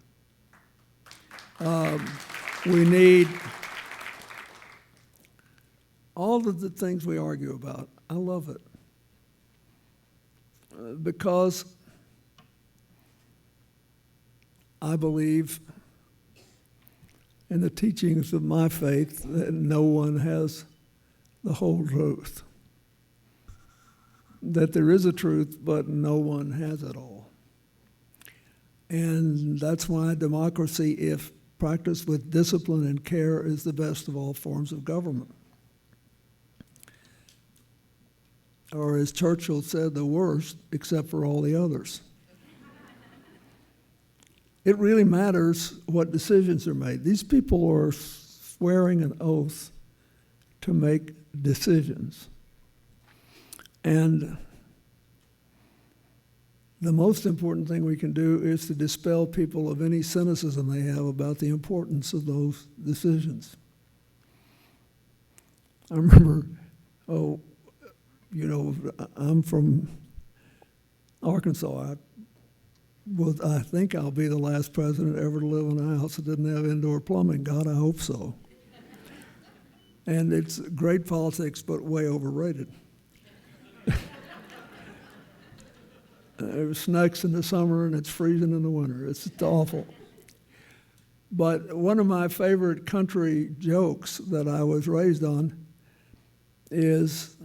We need all of the things we argue about. I love it. Because I believe in the teachings of my faith that no one has the whole truth. That there is a truth, but no one has it all. And that's why democracy, if practiced with discipline and care, is the best of all forms of government. Or as Churchill said, the worst, except for all the others. It really matters what decisions are made. These people are swearing an oath to make decisions. And the most important thing we can do is to dispel people of any cynicism they have about the importance of those decisions. I remember, I'm from Arkansas. I think I'll be the last president ever to live in a house that didn't have indoor plumbing. God, I hope so. And it's great politics, but way overrated. It snowks in the summer and it's freezing in the winter. It's awful. But one of my favorite country jokes that I was raised on is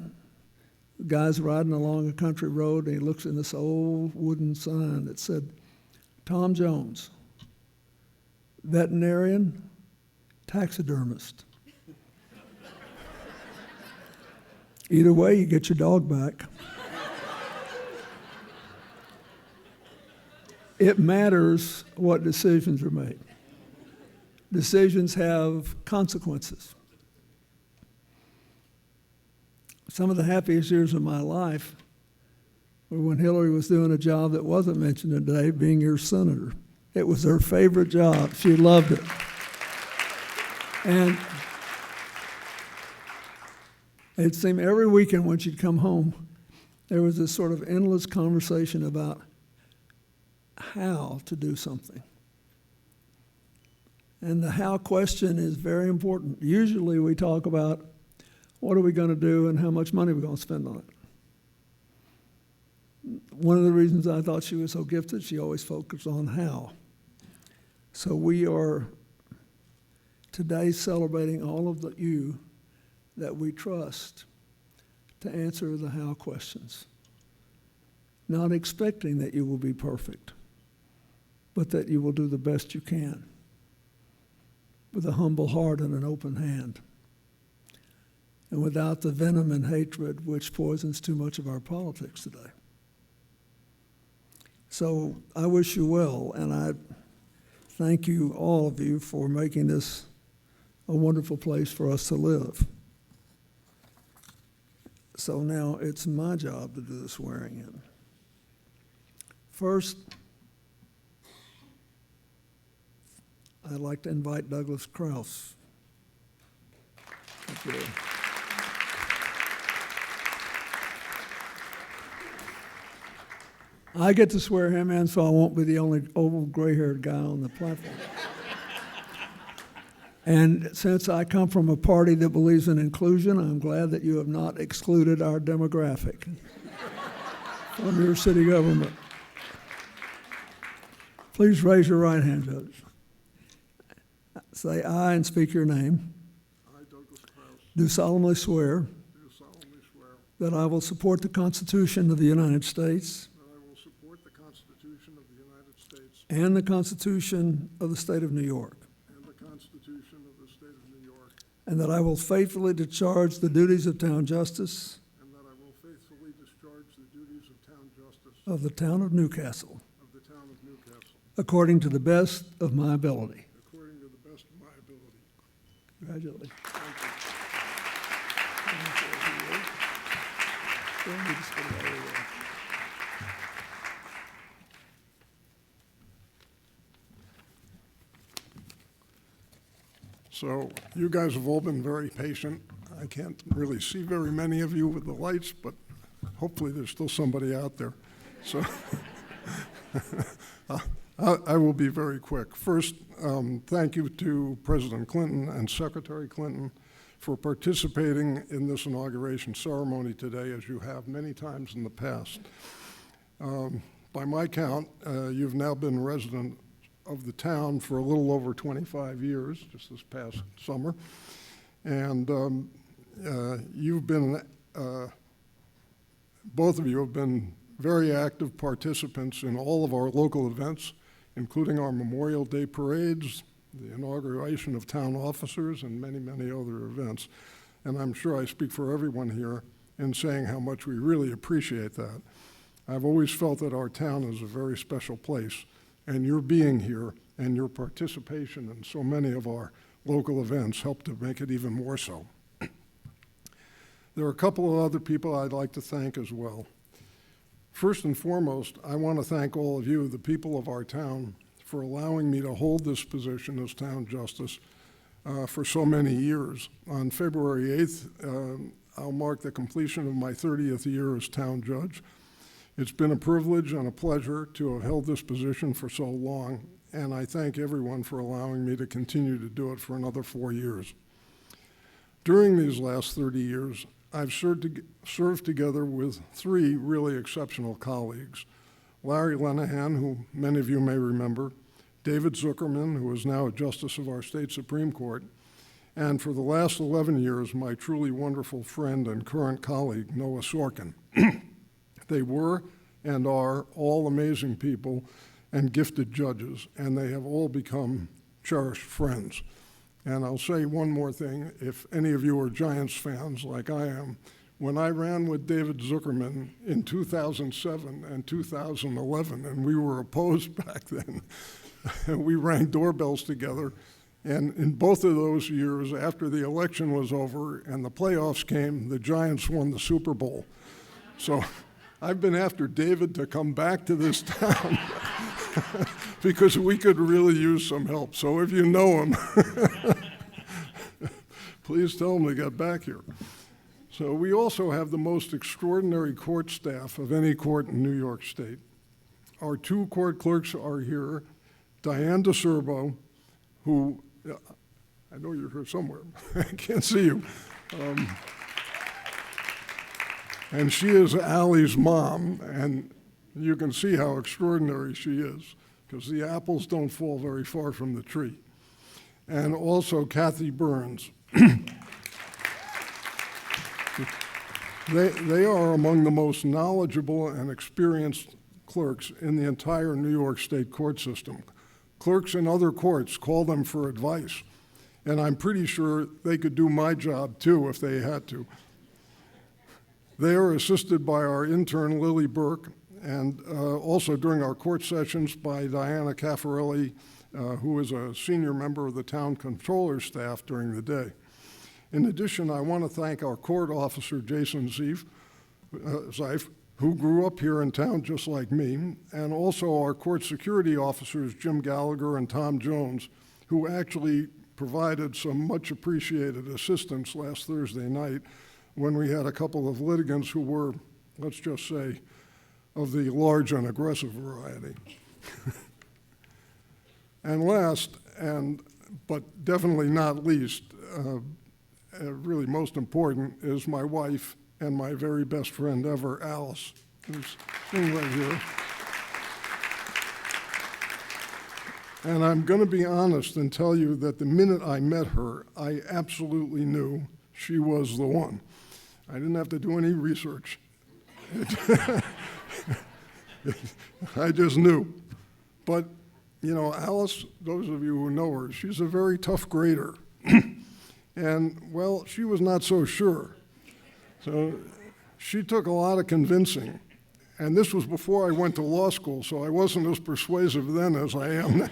the guy's riding along a country road and he looks in this old wooden sign that said, Tom Jones, veterinarian, taxidermist. Either way, you get your dog back. It matters what decisions are made. Decisions have consequences. Some of the happiest years of my life were when Hillary was doing a job that wasn't mentioned today, being your senator. It was her favorite job. She loved it. And it seemed every weekend when she'd come home, there was this sort of endless conversation about how to do something. And the how question is very important. Usually we talk about what are we going to do and how much money we're going to spend on it. One of the reasons I thought she was so gifted, she always focused on how. So we are today celebrating all of you that we trust to answer the how questions. Not expecting that you will be perfect, but that you will do the best you can with a humble heart and an open hand, and without the venom and hatred which poisons too much of our politics today. So I wish you well, and I thank you, all of you, for making this a wonderful place for us to live. So now it's my job to do the swearing in. First, I'd like to invite Douglas Kraus. Thank you. I get to swear him in, so I won't be the only old gray-haired guy on the platform. And since I come from a party that believes in inclusion, I'm glad that you have not excluded our demographic from your city government. Please raise your right hand, Judge. Say aye and speak your name. I, Douglas Kraus, do solemnly swear that I will support the Constitution of the United States and the Constitution of the State of New York, and that I will faithfully discharge the duties of town justice of the town of Newcastle according to the best of my ability. Congratulations. So you guys have all been very patient. I can't really see very many of you with the lights, but hopefully there's still somebody out there. So I will be very quick. First, thank you to President Clinton and Secretary Clinton for participating in this inauguration ceremony today, as you have many times in the past. By my count, you've now been resident of the town for a little over 25 years, just this past summer. And you've been, both of you have been very active participants in all of our local events, including our Memorial Day parades, the inauguration of town officers, and many, many other events. And I'm sure I speak for everyone here in saying how much we really appreciate that. I've always felt that our town is a very special place, and your being here and your participation in so many of our local events help to make it even more so. There are a couple of other people I'd like to thank as well. First and foremost, I want to thank all of you, the people of our town, for allowing me to hold this position as town justice for so many years. On February 8th, I'll mark the completion of my 30th year as town judge. It's been a privilege and a pleasure to have held this position for so long, and I thank everyone for allowing me to continue to do it for another 4 years. During these last 30 years, I've served together with 3 really exceptional colleagues: Larry Lenehan, who many of you may remember, David Zuckerman, who is now a justice of our state Supreme Court, and for the last 11 years, my truly wonderful friend and current colleague, Noah Sorkin. They were and are all amazing people and gifted judges, and they have all become cherished friends. And I'll say one more thing, if any of you are Giants fans like I am, when I ran with David Zuckerman in 2007 and 2011, and we were opposed back then, we rang doorbells together, and in both of those years, after the election was over and the playoffs came, the Giants won the Super Bowl. So I've been after David to come back to this town because we could really use some help. So if you know him, please tell him to get back here. So we also have the most extraordinary court staff of any court in New York State. Our 2 court clerks are here, Diane DeSerbo, who, I know you're here somewhere, I can't see you. And she is Allie's mom, and you can see how extraordinary she is, because the apples don't fall very far from the tree. And also Kathy Burns. They are among the most knowledgeable and experienced clerks in the entire New York State court system. Clerks in other courts call them for advice, and I'm pretty sure they could do my job too if they had to. They are assisted by our intern, Lily Burke, and also during our court sessions by Diana Caffarelli, who is a senior member of the town controller's staff during the day. In addition, I want to thank our court officer, Jason Zeif, who grew up here in town just like me, and also our court security officers, Jim Gallagher and Tom Jones, who actually provided some much appreciated assistance last Thursday night when we had a couple of litigants who were, let's just say, of the large and aggressive variety. And last, but definitely not least, really most important, is my wife and my very best friend ever, Alice, who's sitting right here. And I'm going to be honest and tell you that the minute I met her, I absolutely knew she was the one. I didn't have to do any research. I just knew. But, you know, Alice, those of you who know her, she's a very tough grader. And, well, she was not so sure. So she took a lot of convincing. And this was before I went to law school, so I wasn't as persuasive then as I am now.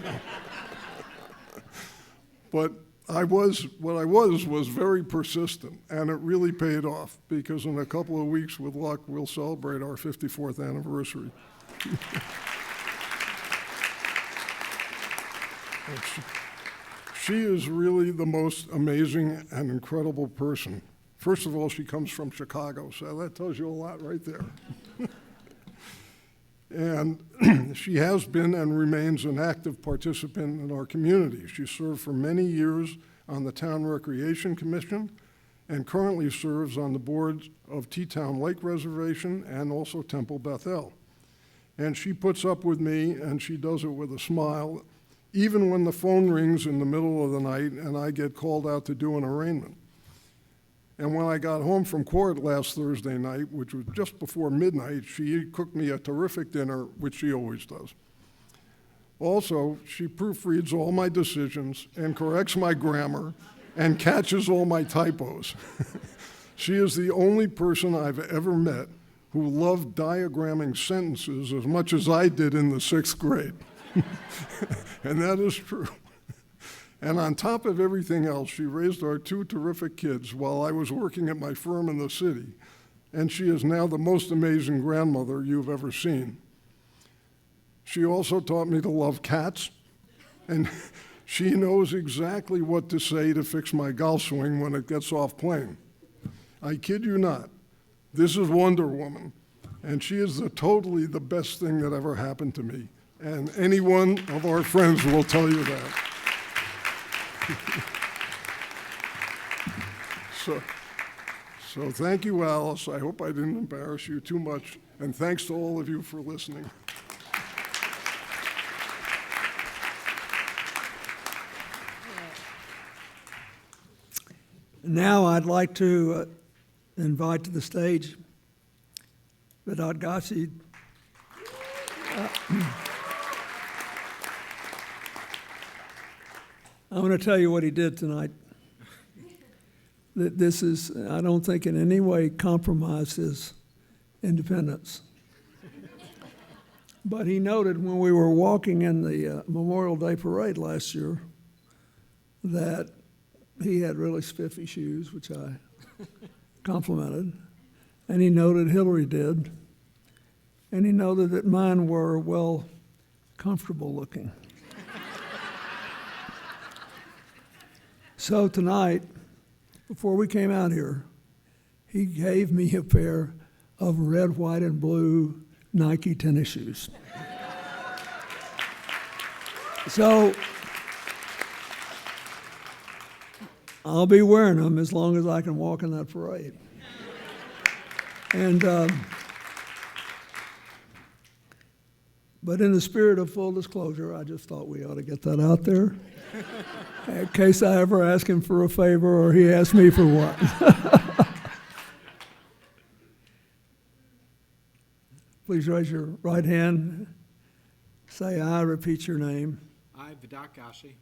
But what I was very persistent, and it really paid off, because in a couple of weeks, with luck, we'll celebrate our 54th anniversary. She is really the most amazing and incredible person. First of all, she comes from Chicago, so that tells you a lot right there. And she has been and remains an active participant in our community. She served for many years on the Town Recreation Commission and currently serves on the boards of Teatown Lake Reservation and also Temple Bethel. And she puts up with me, and she does it with a smile, even when the phone rings in the middle of the night and I get called out to do an arraignment. And when I got home from court last Thursday night, which was just before midnight, she cooked me a terrific dinner, which she always does. Also, she proofreads all my decisions and corrects my grammar and catches all my typos. She is the only person I've ever met who loved diagramming sentences as much as I did in the 6th grade. And that is true. And on top of everything else, she raised our 2 terrific kids while I was working at my firm in the city. And she is now the most amazing grandmother you've ever seen. She also taught me to love cats, and she knows exactly what to say to fix my golf swing when it gets off plane. I kid you not. This is Wonder Woman, and she is totally the best thing that ever happened to me. And any one of our friends will tell you that. So thank you, Alice. I hope I didn't embarrass you too much. And thanks to all of you for listening. Now I'd like to invite to the stage Vedad Gassi. I want to tell you what he did tonight. That this is, I don't think in any way compromised his independence. But he noted when we were walking in the Memorial Day parade last year that he had really spiffy shoes, which I complimented. And he noted Hillary did. And he noted that mine were, well, comfortable looking. So tonight, before we came out here, he gave me a pair of red, white, and blue Nike tennis shoes. So I'll be wearing them as long as I can walk in that parade. And but in the spirit of full disclosure, I just thought we ought to get that out there in case I ever ask him for a favor or he asks me for what. Please raise your right hand. Say aye, repeat your name. I, Vedad Gassi,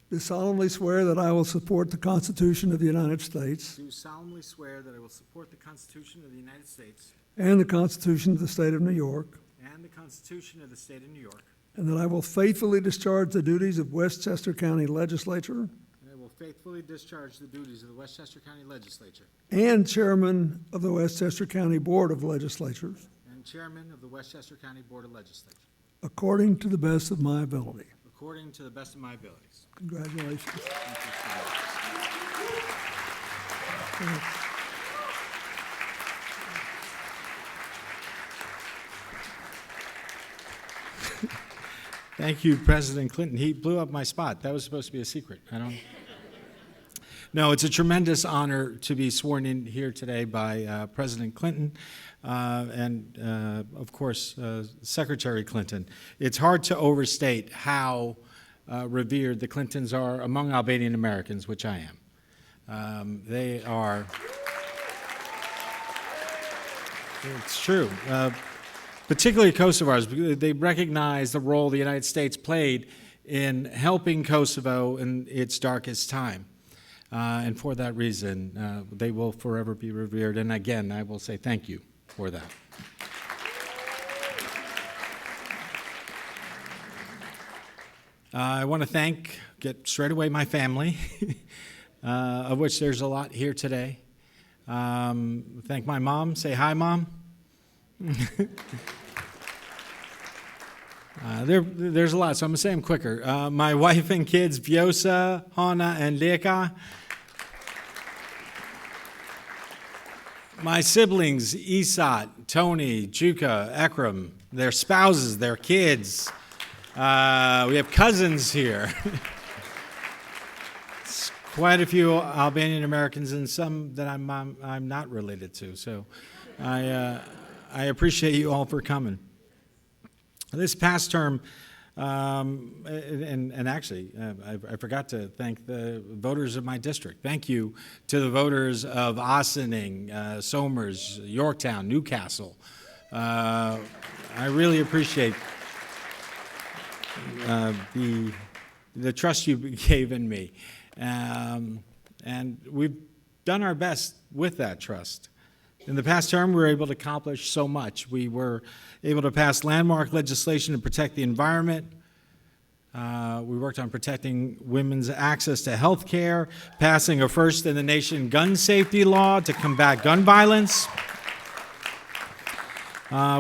Do solemnly swear that I will support the Constitution of the United States do solemnly swear that I will support the Constitution of the United States and the Constitution of the State of New York, and the Constitution of the State of New York, and that I will faithfully discharge the duties of Westchester County Legislature and I will faithfully discharge the duties of the Westchester County Legislature and Chairman of the Westchester County Board of Legislatures and Chairman of the Westchester County Board of Legislature, according to the best of my ability. according to the best of my abilities. Congratulations. Thank you so much. Thank you, President Clinton. He blew up my spot. That was supposed to be a secret. No, it's a tremendous honor to be sworn in here today by President Clinton and, of course, Secretary Clinton. It's hard to overstate how revered the Clintons are among Albanian Americans, which I They are, it's true. Particularly Kosovars, they recognize the role the United States played in helping Kosovo in its darkest time. And for that reason, they will forever be revered. And again, I will say thank you for that. I want to get straight away my family, of which there's a lot here today. Thank my mom. Say hi, Mom. There's a lot, so I'm going to say them quicker. My wife and kids, Vjosa, Hanna, and Leka. My siblings, Isat, Tony, Juka, Ekram, their spouses, their kids. We have cousins here. It's quite a few Albanian Americans and some that I'm not related to. So I appreciate you all for coming. This past term, and actually, I forgot to thank the voters of my district. Thank you to the voters of Ossining, Somers, Yorktown, Newcastle. I really appreciate the trust you gave in me. And we've done our best with that trust. In the past term, we were able to accomplish so much. We were able to pass landmark legislation to protect the environment. We worked on protecting women's access to health care, passing a first-in-the-nation gun safety law to combat gun violence.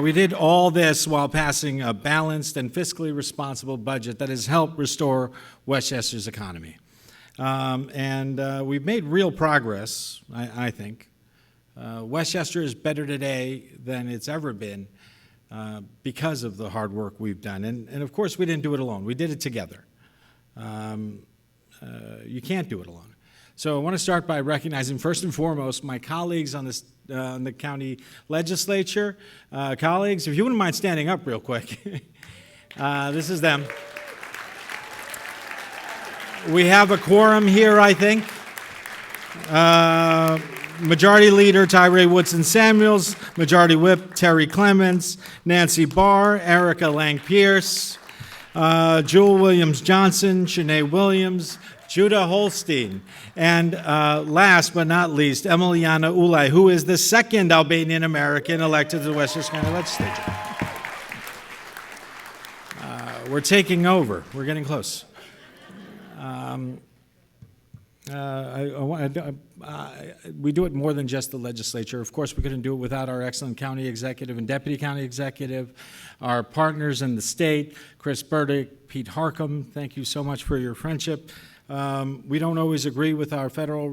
We did all this while passing a balanced and fiscally responsible budget that has helped restore Westchester's economy. We've made real progress, I think. Westchester is better today than it's ever been because of the hard work we've done. And of course, we didn't do it alone. We did it together. You can't do it alone. So I want to start by recognizing, first and foremost, my colleagues on the county legislature. Colleagues, if you wouldn't mind standing up real quick. This is them. We have a quorum here, I think. Majority Leader Tyree Woodson Samuels, Majority Whip Terry Clements, Nancy Barr, Erica Lang Pierce, Jewel Williams Johnson, Shanae Williams, Judah Holstein, and last but not least, Emiliana Ulay, who is the second Albanian American elected to the Westchester County Legislature. We're taking over. We're getting close. We do it more than just the legislature. Of course, we couldn't do it without our excellent county executive and deputy county executive, our partners in the state, Chris Burdick, Pete Harcum. Thank you so much for your friendship. We don't always agree with our federal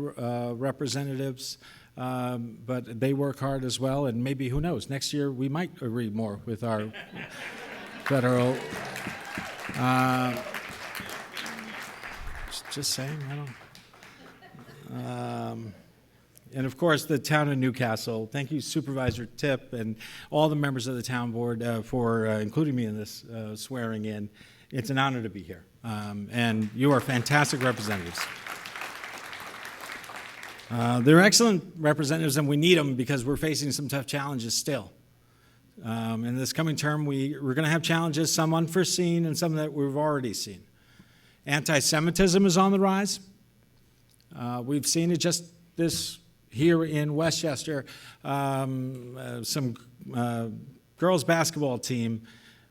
representatives, but they work hard as well, and maybe, who knows, next year we might agree more with our federal. Just saying, I don't. And of course, the town of Newcastle. Thank you, Supervisor Tipp, and all the members of the town board for including me in this swearing in. It's an honor to be here, and you are fantastic representatives. They're excellent representatives, and we need them because we're facing some tough challenges still. In this coming term, we're going to have challenges, some unforeseen and some that we've already seen. Anti-Semitism is on the rise. We've seen it just this here in Westchester. Some girls' basketball team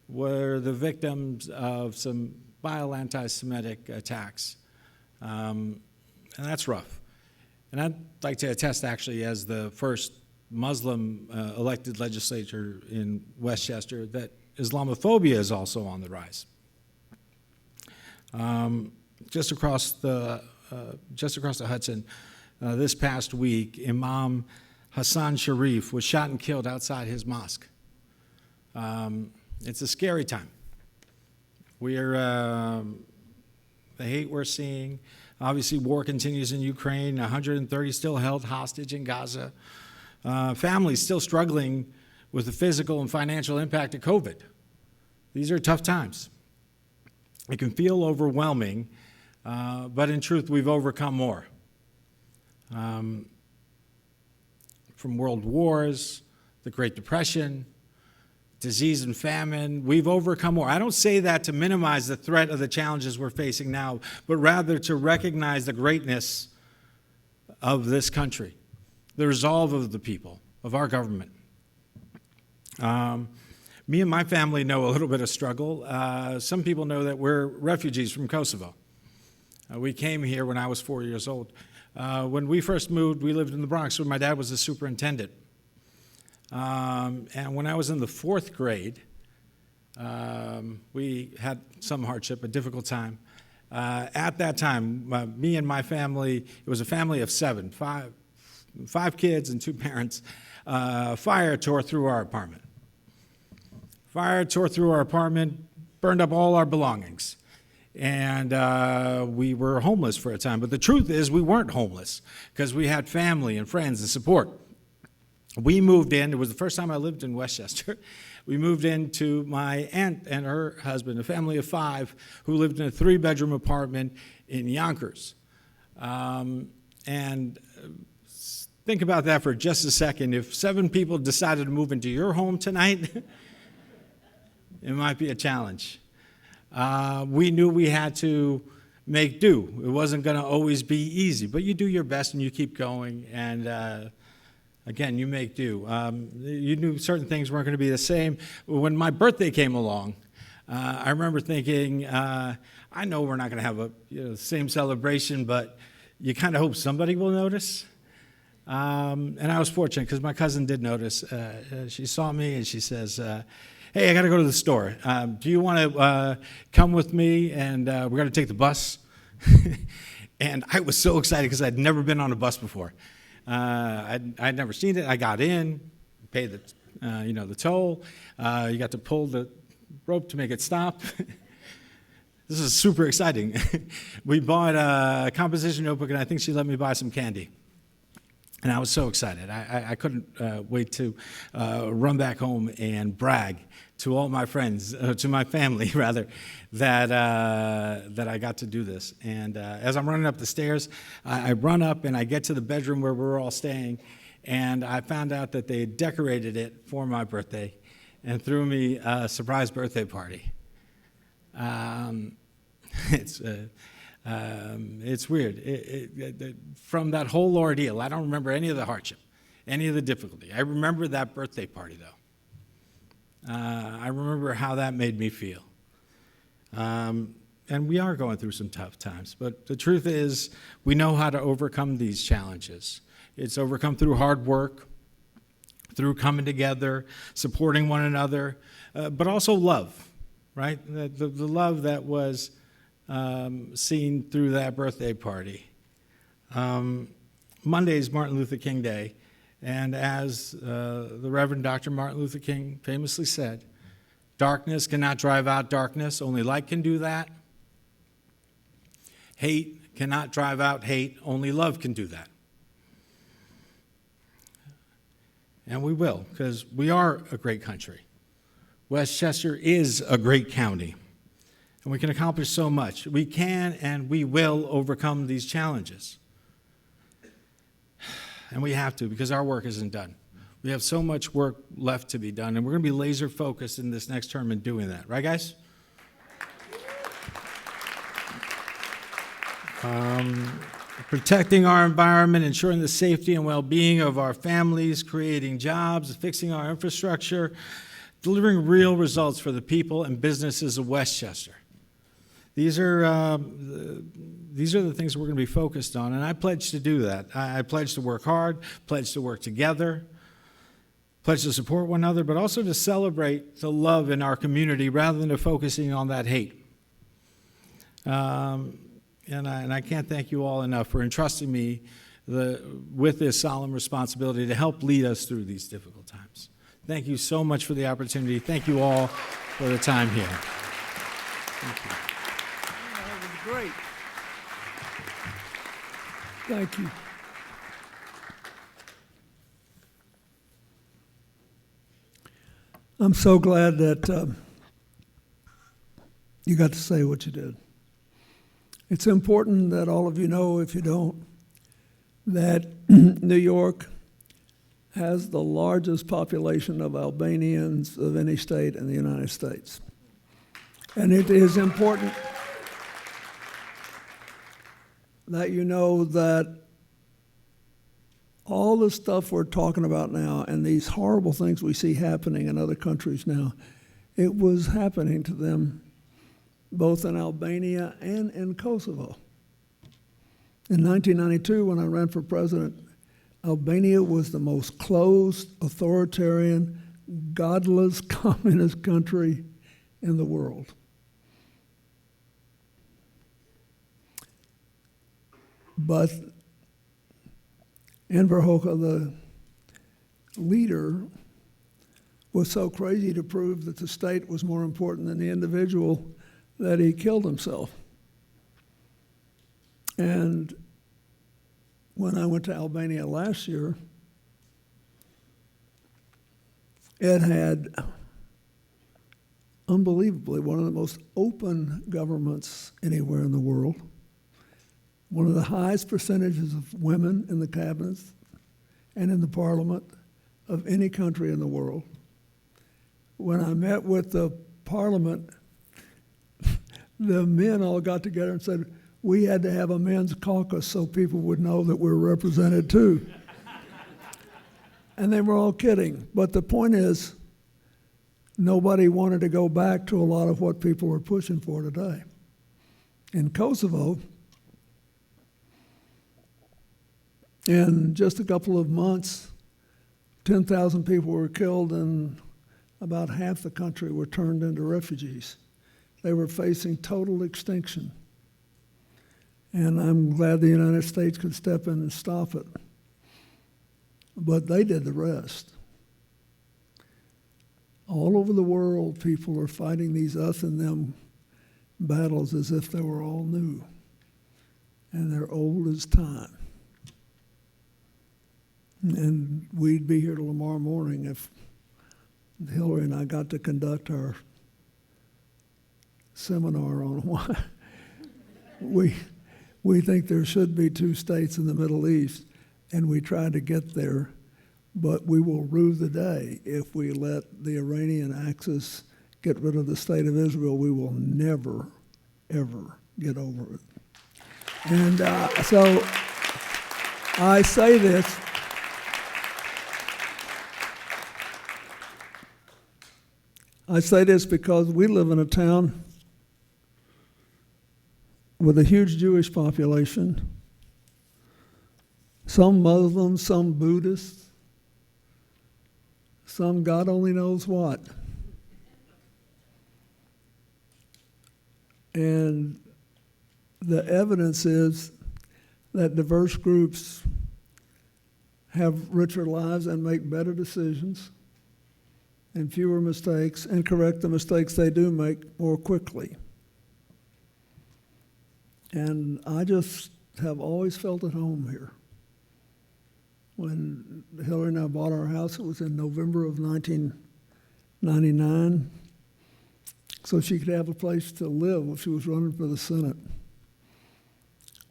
were the victims of some vile anti-Semitic attacks. And that's rough. And I'd like to attest, actually, as the first Muslim elected legislator in Westchester, that Islamophobia is also on the rise. Just across the Hudson, this past week, Imam Hassan Sharif was shot and killed outside his mosque. It's a scary time. The hate we're seeing. Obviously, war continues in Ukraine. 130 still held hostage in Gaza. Families still struggling with the physical and financial impact of COVID. These are tough times. It can feel overwhelming, but in truth, we've overcome more. from world wars, the Great Depression, disease and famine. We've overcome war. I don't say that to minimize the threat of the challenges we're facing now, but rather to recognize the greatness of this country, the resolve of the people, of our government. Me and my family know a little bit of struggle. Some people know that we're refugees from Kosovo. We came here when I was 4 years old. When we first moved, we lived in the Bronx where my dad was the superintendent. And when I was in the 4th grade, we had some hardship, a difficult time. At that time, me and my family, it was a family of 7, five kids and 2 parents. Fire tore through our apartment. Fire tore through our apartment, burned up all our belongings. And we were homeless for a time. But the truth is we weren't homeless because we had family and friends and support. We moved in. It was the first time I lived in Westchester. We moved into my aunt and her husband, a family of 5, who lived in a 3-bedroom apartment in Yonkers. And think about that for just a second. If 7 people decided to move into your home tonight, it might be a challenge. We knew we had to make do. It wasn't going to always be easy, but you do your best and you keep going, and again, you make do. You knew certain things weren't going to be the same. When my birthday came along, I remember thinking, I know we're not going to have the same celebration, but you kind of hope somebody will notice. And I was fortunate because my cousin did notice. She saw me and she says, hey, I got to go to the store. Do you want to come with me? And we're going to take the bus. And I was so excited because I'd never been on a bus before. I'd never seen it. I got in, paid the toll. You got to pull the rope to make it stop. This is super exciting. We bought a composition notebook, and I think she let me buy some candy. And I was so excited. I couldn't wait to run back home and brag to all my friends, to my family rather, that I got to do this. And as I'm running up the stairs, I run up and I get to the bedroom where we're all staying, and I found out that they had decorated it for my birthday and threw me a surprise birthday party. It's weird. From that whole ordeal, I don't remember any of the hardship, any of the difficulty. I remember that birthday party, though. I remember how that made me feel. And we are going through some tough times, but the truth is we know how to overcome these challenges. It's overcome through hard work, through coming together, supporting one another, but also love, right? The love that was seen through that birthday party. Monday is Martin Luther King Day, and as the Reverend Dr. Martin Luther King famously said, darkness cannot drive out darkness, only light can do that. Hate cannot drive out hate, only love can do that. And we will, because we are a great country. Westchester is a great county. And we can accomplish so much. We can and we will overcome these challenges. And we have to, because our work isn't done. We have so much work left to be done, and we're going to be laser focused in this next term in doing that. Right, guys? Protecting our environment, ensuring the safety and well-being of our families, creating jobs, fixing our infrastructure, delivering real results for the people and businesses of Westchester. These are the things we're going to be focused on, and I pledge to do that. I pledge to work hard, pledge to work together, pledge to support one another, but also to celebrate the love in our community rather than to focusing on that hate. And I can't thank you all enough for entrusting me with this solemn responsibility to help lead us through these difficult times. Thank you so much for the opportunity. Thank you all for the time here. Thank you. Great. Thank you. I'm so glad that you got to say what you did. It's important that all of you know, if you don't, that New York has the largest population of Albanians of any state in the United States. And it is important that you know that all the stuff we're talking about now and these horrible things we see happening in other countries now, it was happening to them both in Albania and in Kosovo. In 1992, when I ran for president, Albania was the most closed, authoritarian, godless, communist country in the world. But Enver Hoxha, the leader, was so crazy to prove that the state was more important than the individual that he killed himself. And when I went to Albania last year, it had, unbelievably, one of the most open governments anywhere in the world, one of the highest percentages of women in the cabinets and in the parliament of any country in the world. When I met with the parliament, the men all got together and said, we had to have a men's caucus so people would know that we're represented too. And they were all kidding. But the point is, nobody wanted to go back to a lot of what people are pushing for today. In Kosovo, in just a couple of months, 10,000 people were killed and about half the country were turned into refugees. They were facing total extinction. And I'm glad the United States could step in and stop it. But they did the rest. All over the world, people are fighting these us and them battles as if they were all new. And they're old as time. And we'd be here till tomorrow morning if Hillary and I got to conduct our seminar on why we think there should be two states in the Middle East, and we try to get there, but we will rue the day if we let the Iranian axis get rid of the state of Israel. We will never, ever get over it. And so I say this. I say this because we live in a town with a huge Jewish population, some Muslims, some Buddhists, some God only knows what. And the evidence is that diverse groups have richer lives and make better decisions and fewer mistakes, and correct the mistakes they do make more quickly. And I just have always felt at home here. When Hillary and I bought our house, it was in November of 1999, so she could have a place to live when she was running for the Senate.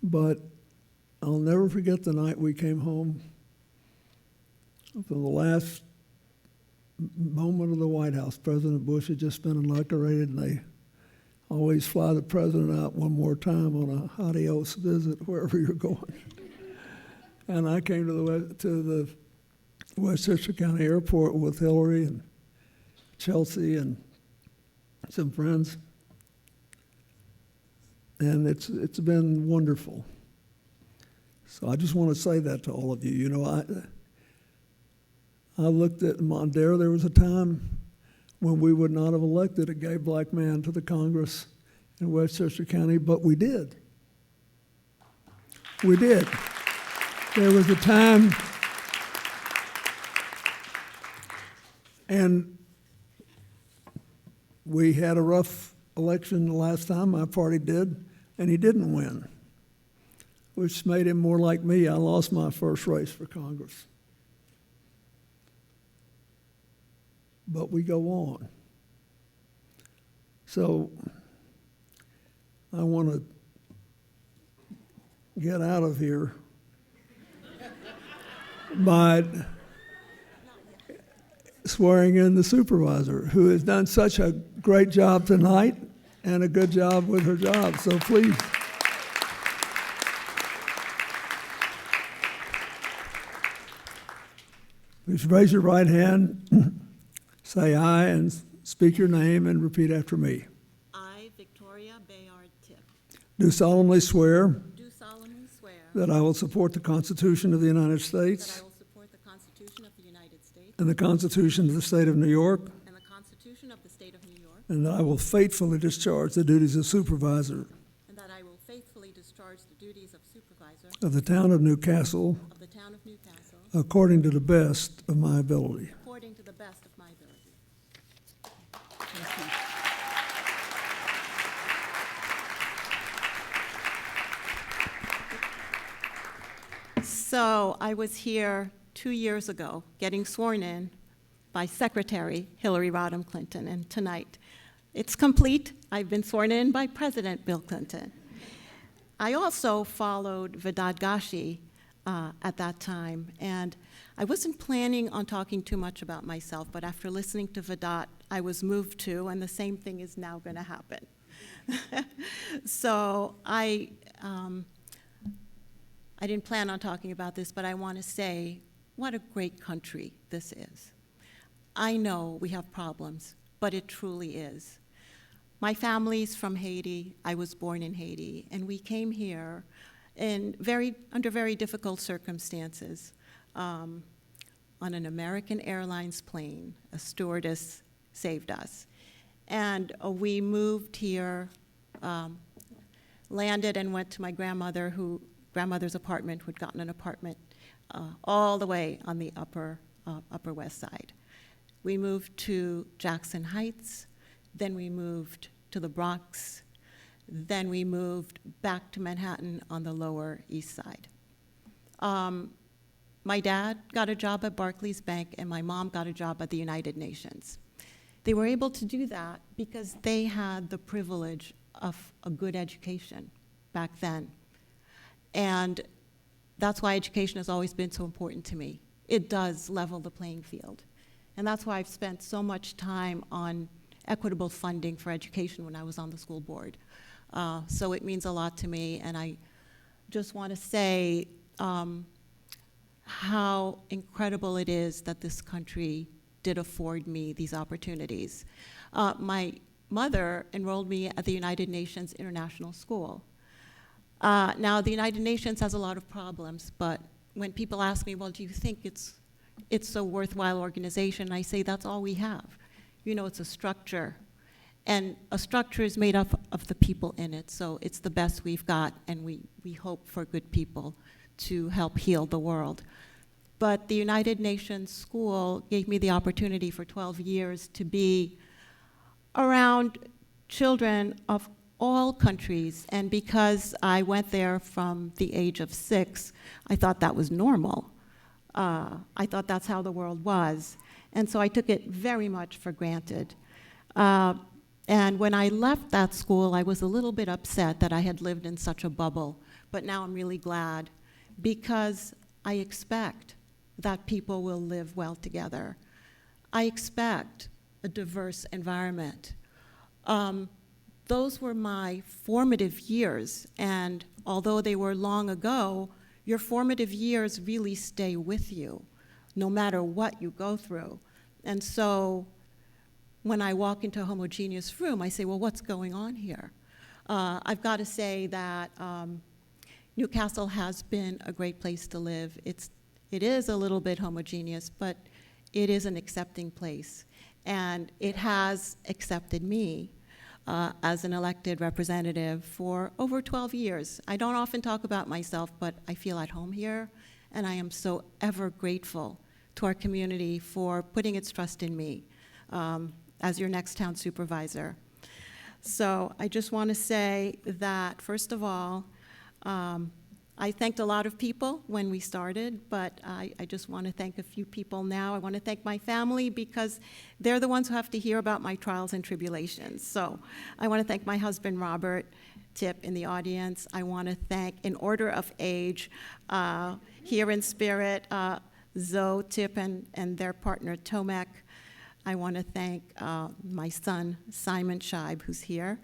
But I'll never forget the night we came home for the last moment of the White House. President Bush had just been inaugurated, and they always fly the president out one more time on a adios visit wherever you're going. And I came to the Westchester County Airport with Hillary and Chelsea and some friends, and it's been wonderful. So I just want to say that to all of you. You know, I looked at Mondare. There was a time when we would not have elected a gay black man to the Congress in Westchester County, but we did. We did. There was a time, and we had a rough election the last time, my party did, and he didn't win, which made him more like me. I lost my first race for Congress. But we go on. So I want to get out of here by swearing in the supervisor, who has done such a great job tonight and a good job with her job. So please. Please raise your right hand, say aye, and speak your name and repeat after me. I, Victoria Bayard Tip, Do solemnly swear do solemnly swear that I will support the Constitution of the United that I States will support the Constitution of the United States and the Constitution of the State of New York, and the Constitution of the State of New York, and that I will faithfully discharge the duties of supervisor and that I will faithfully discharge the duties of supervisor of the town of Newcastle of the town of Newcastle according to the best of my ability. according to the best of my ability. So I was here 2 years ago getting sworn in by Secretary Hillary Rodham Clinton, and tonight it's complete. I've been sworn in by President Bill Clinton. I also followed Vedad Gashi at that time, and I wasn't planning on talking too much about myself, but after listening to Vedad, I was moved to, and the same thing is now going to happen. So I didn't plan on talking about this, but I want to say what a great country this is. I know we have problems, but it truly is. My family's from Haiti. I was born in Haiti, and we came here under very difficult circumstances. On an American Airlines plane, a stewardess saved us. And we moved here, landed and went to my grandmother's apartment, who'd gotten an apartment all the way on the upper West Side. We moved to Jackson Heights, then we moved to the Bronx, then we moved back to Manhattan on the Lower East Side. My dad got a job at Barclays Bank, and my mom got a job at the United Nations. They were able to do that because they had the privilege of a good education back then. And that's why education has always been so important to me. It does level the playing field. And that's why I've spent so much time on equitable funding for education when I was on the school board. So it means a lot to me, and I just want to say how incredible it is that this country did afford me these opportunities. My mother enrolled me at the United Nations International School. Now, the United Nations has a lot of problems, but when people ask me, well, do you think it's a worthwhile organization, I say that's all we have. You know, it's a structure. And a structure is made up of the people in it, so it's the best we've got, and we hope for good people to help heal the world. But the United Nations School gave me the opportunity for 12 years to be around children of all countries, and because I went there from the age of 6, I thought that was normal. I thought that's how the world was, and so I took it very much for granted. And when I left that school, I was a little bit upset that I had lived in such a bubble, but now I'm really glad because I expect that people will live well together. I expect a diverse environment. Those were my formative years, and although they were long ago, your formative years really stay with you, no matter what you go through. And so when I walk into a homogeneous room, I say, well, what's going on here? I've got to say that Newcastle has been a great place to live. It is a little bit homogeneous, but it is an accepting place. And it has accepted me as an elected representative for over 12 years. I don't often talk about myself, but I feel at home here, and I am so ever grateful to our community for putting its trust in me as your next town supervisor. So I just want to say that, first of all, I thanked a lot of people when we started, but I just want to thank a few people now. I want to thank my family because they're the ones who have to hear about my trials and tribulations. So I want to thank my husband, Robert Tip, in the audience. I want to thank, in order of age, here in spirit, Zoe, Tip, and their partner, Tomek. I want to thank my son, Simon Scheib, who's here,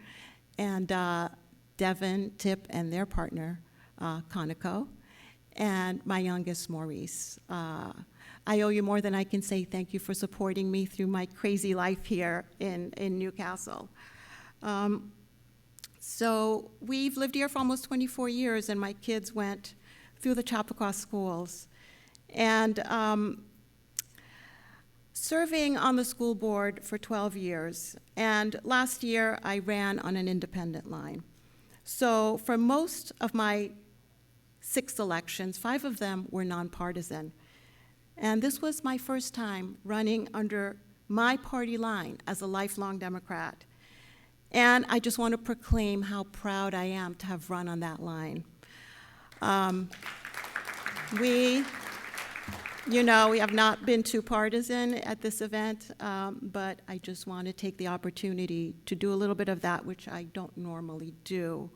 and Devin, Tip, and their partner, Conoco, and my youngest, Maurice. I owe you more than I can say. Thank you for supporting me through my crazy life here in Newcastle. So we've lived here for almost 24 years, and my kids went through the Chappaqua schools. And serving on the school board for 12 years, and last year I ran on an independent line. So for most of my 6 elections, 5 of them were nonpartisan. And this was my first time running under my party line as a lifelong Democrat. And I just want to proclaim how proud I am to have run on that line. We have not been too partisan at this event, but I just want to take the opportunity to do a little bit of that, which I don't normally do.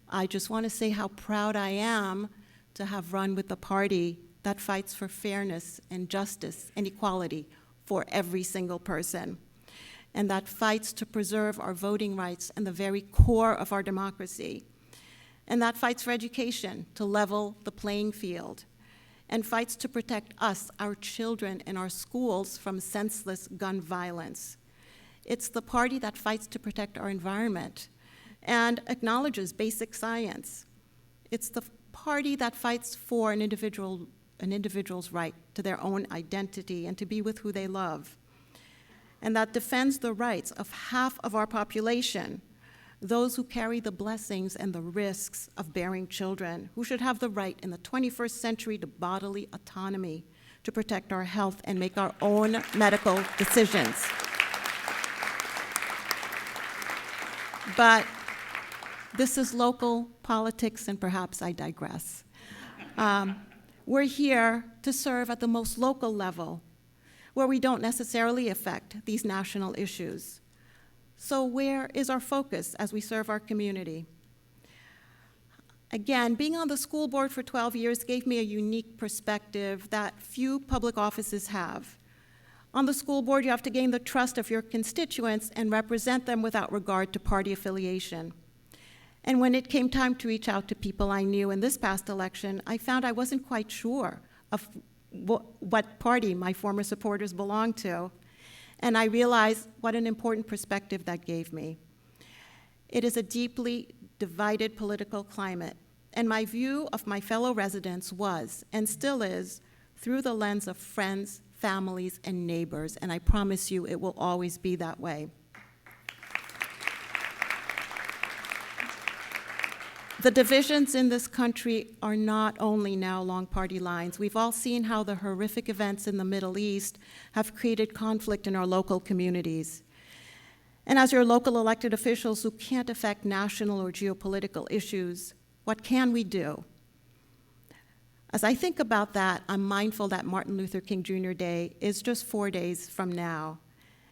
I just want to say how proud I am to have run with the party that fights for fairness and justice and equality for every single person, and that fights to preserve our voting rights and the very core of our democracy, and that fights for education to level the playing field, and fights to protect us, our children, and our schools from senseless gun violence. It's the party that fights to protect our environment and acknowledges basic science. It's the party that fights for an individual's right to their own identity and to be with who they love, and that defends the rights of half of our population, those who carry the blessings and the risks of bearing children, who should have the right in the 21st century to bodily autonomy, to protect our health and make our own medical decisions. But this is local politics, and perhaps I digress. We're here to serve at the most local level, where we don't necessarily affect these national issues. So where is our focus as we serve our community? Again, being on the school board for 12 years gave me a unique perspective that few public offices have. On the school board, you have to gain the trust of your constituents and represent them without regard to party affiliation. And when it came time to reach out to people I knew in this past election, I found I wasn't quite sure of what party my former supporters belonged to. And I realized what an important perspective that gave me. It is a deeply divided political climate, and my view of my fellow residents was, and still is, through the lens of friends, families, and neighbors, and I promise you it will always be that way. The divisions in this country are not only now along party lines. We've all seen how the horrific events in the Middle East have created conflict in our local communities. And as your local elected officials who can't affect national or geopolitical issues, what can we do? As I think about that, I'm mindful that Martin Luther King Jr. Day is just 4 days from now.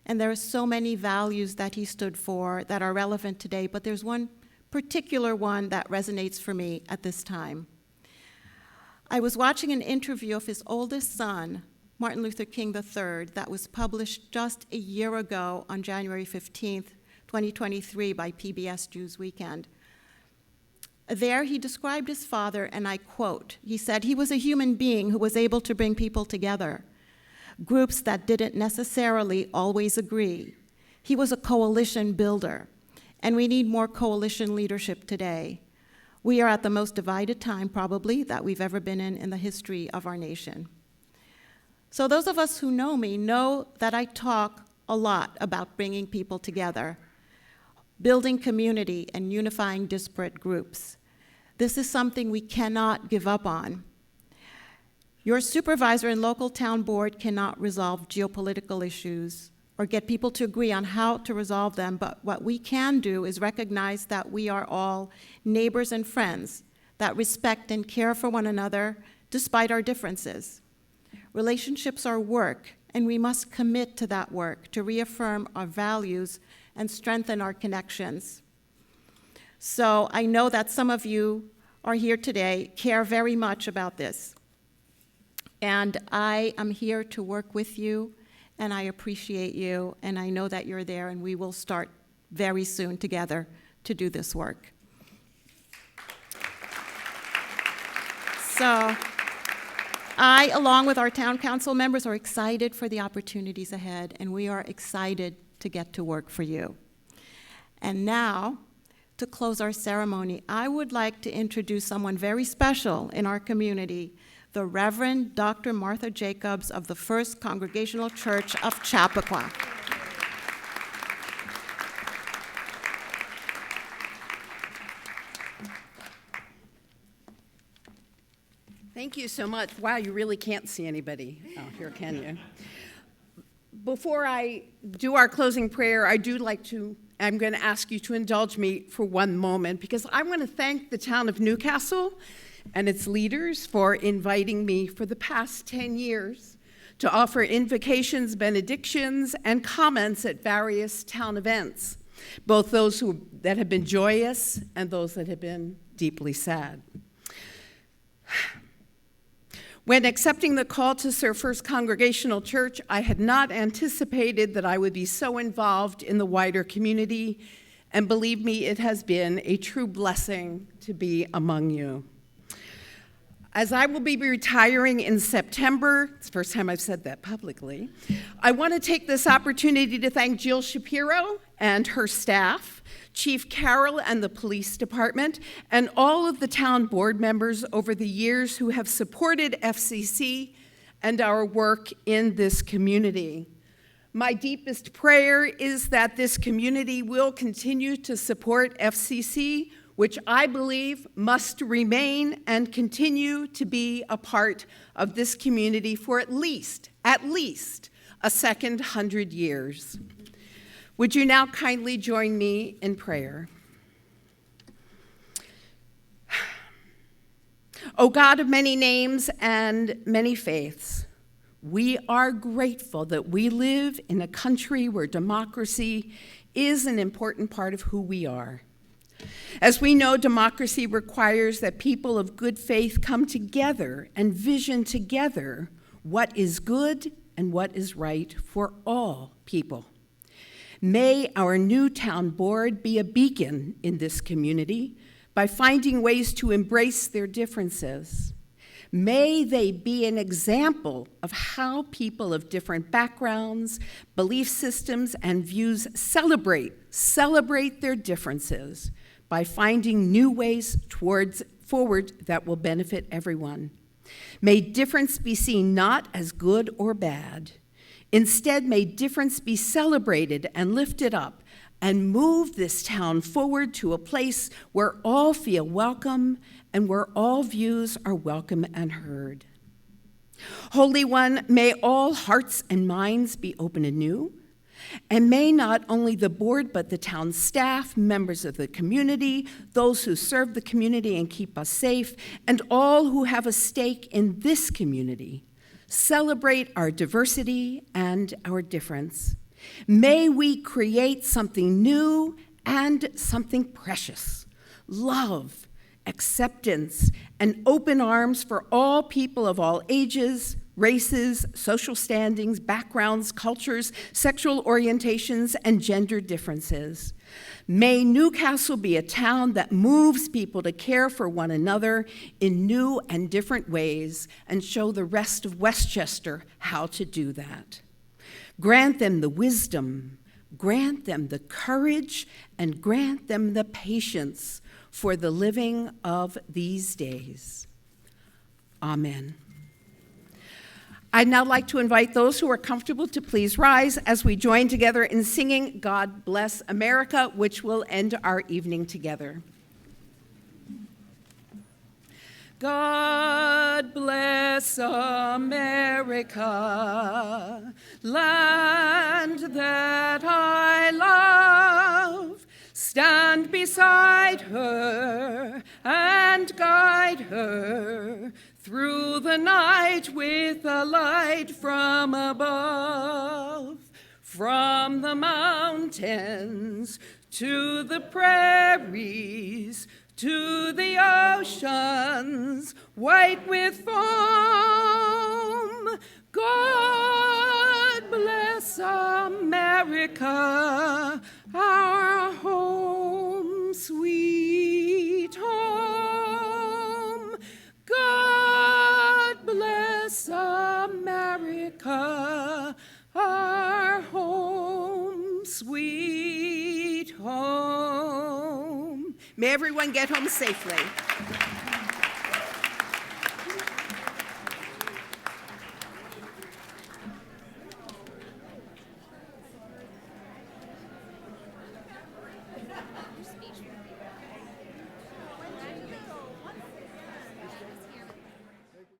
And there are so many values that he stood for that are relevant today, but there's one particular one that resonates for me at this time. I was watching an interview of his oldest son, Martin Luther King III, that was published just a year ago on January 15th, 2023 by PBS Jews Weekend. There he described his father, and I quote, he said, "He was a human being who was able to bring people together, groups that didn't necessarily always agree. He was a coalition builder. And we need more coalition leadership today. We are at the most divided time, probably, that we've ever been in the history of our nation." So those of us who know me know that I talk a lot about bringing people together, building community and unifying disparate groups. This is something we cannot give up on. Your supervisor and local town board cannot resolve geopolitical issues or get people to agree on how to resolve them, but what we can do is recognize that we are all neighbors and friends that respect and care for one another despite our differences. Relationships are work, and we must commit to that work to reaffirm our values and strengthen our connections. So I know that some of you are here today, care very much about this. And I am here to work with you, and I appreciate you, and I know that you're there, and we will start very soon together to do this work. So I, along with our town council members, are excited for the opportunities ahead, and we are excited to get to work for you. And now, to close our ceremony, I would like to introduce someone very special in our community, the Reverend Dr. Martha Jacobs of the First Congregational Church of Chappaqua. Thank you so much. Wow, you really can't see anybody out here, can you? Before I do our closing prayer, I'm going to ask you to indulge me for one moment, because I want to thank the town of Newcastle and its leaders for inviting me for the past 10 years to offer invocations, benedictions, and comments at various town events, both those that have been joyous and those that have been deeply sad. When accepting the call to serve First Congregational Church, I had not anticipated that I would be so involved in the wider community, and believe me, it has been a true blessing to be among you. As I will be retiring in September, it's the first time I've said that publicly, I want to take this opportunity to thank Jill Shapiro and her staff, Chief Carroll and the police department, and all of the town board members over the years who have supported FCC and our work in this community. My deepest prayer is that this community will continue to support FCC, which I believe must remain and continue to be a part of this community for at least a second 100 years. Would you now kindly join me in prayer? O God of many names and many faiths, we are grateful that we live in a country where democracy is an important part of who we are. As we know, democracy requires that people of good faith come together and vision together what is good and what is right for all people. May our new town board be a beacon in this community by finding ways to embrace their differences. May they be an example of how people of different backgrounds, belief systems, and views celebrate their differences by finding new ways forward that will benefit everyone. May difference be seen not as good or bad. Instead, may difference be celebrated and lifted up and move this town forward to a place where all feel welcome and where all views are welcome and heard. Holy One, may all hearts and minds be open anew, and may not only the board but the town staff, members of the community, those who serve the community and keep us safe, and all who have a stake in this community celebrate our diversity and our difference. May we create something new and something precious: love, acceptance, and open arms for all people of all ages, races, social standings, backgrounds, cultures, sexual orientations, and gender differences. May Newcastle be a town that moves people to care for one another in new and different ways and show the rest of Westchester how to do that. Grant them the wisdom, grant them the courage, and grant them the patience for the living of these days. Amen. I'd now like to invite those who are comfortable to please rise as we join together in singing God Bless America, which will end our evening together. God bless America, land that I love. Stand beside her and guide her through the night with a light from above. From the mountains to the prairies, to the oceans white with foam, May everyone get home safely.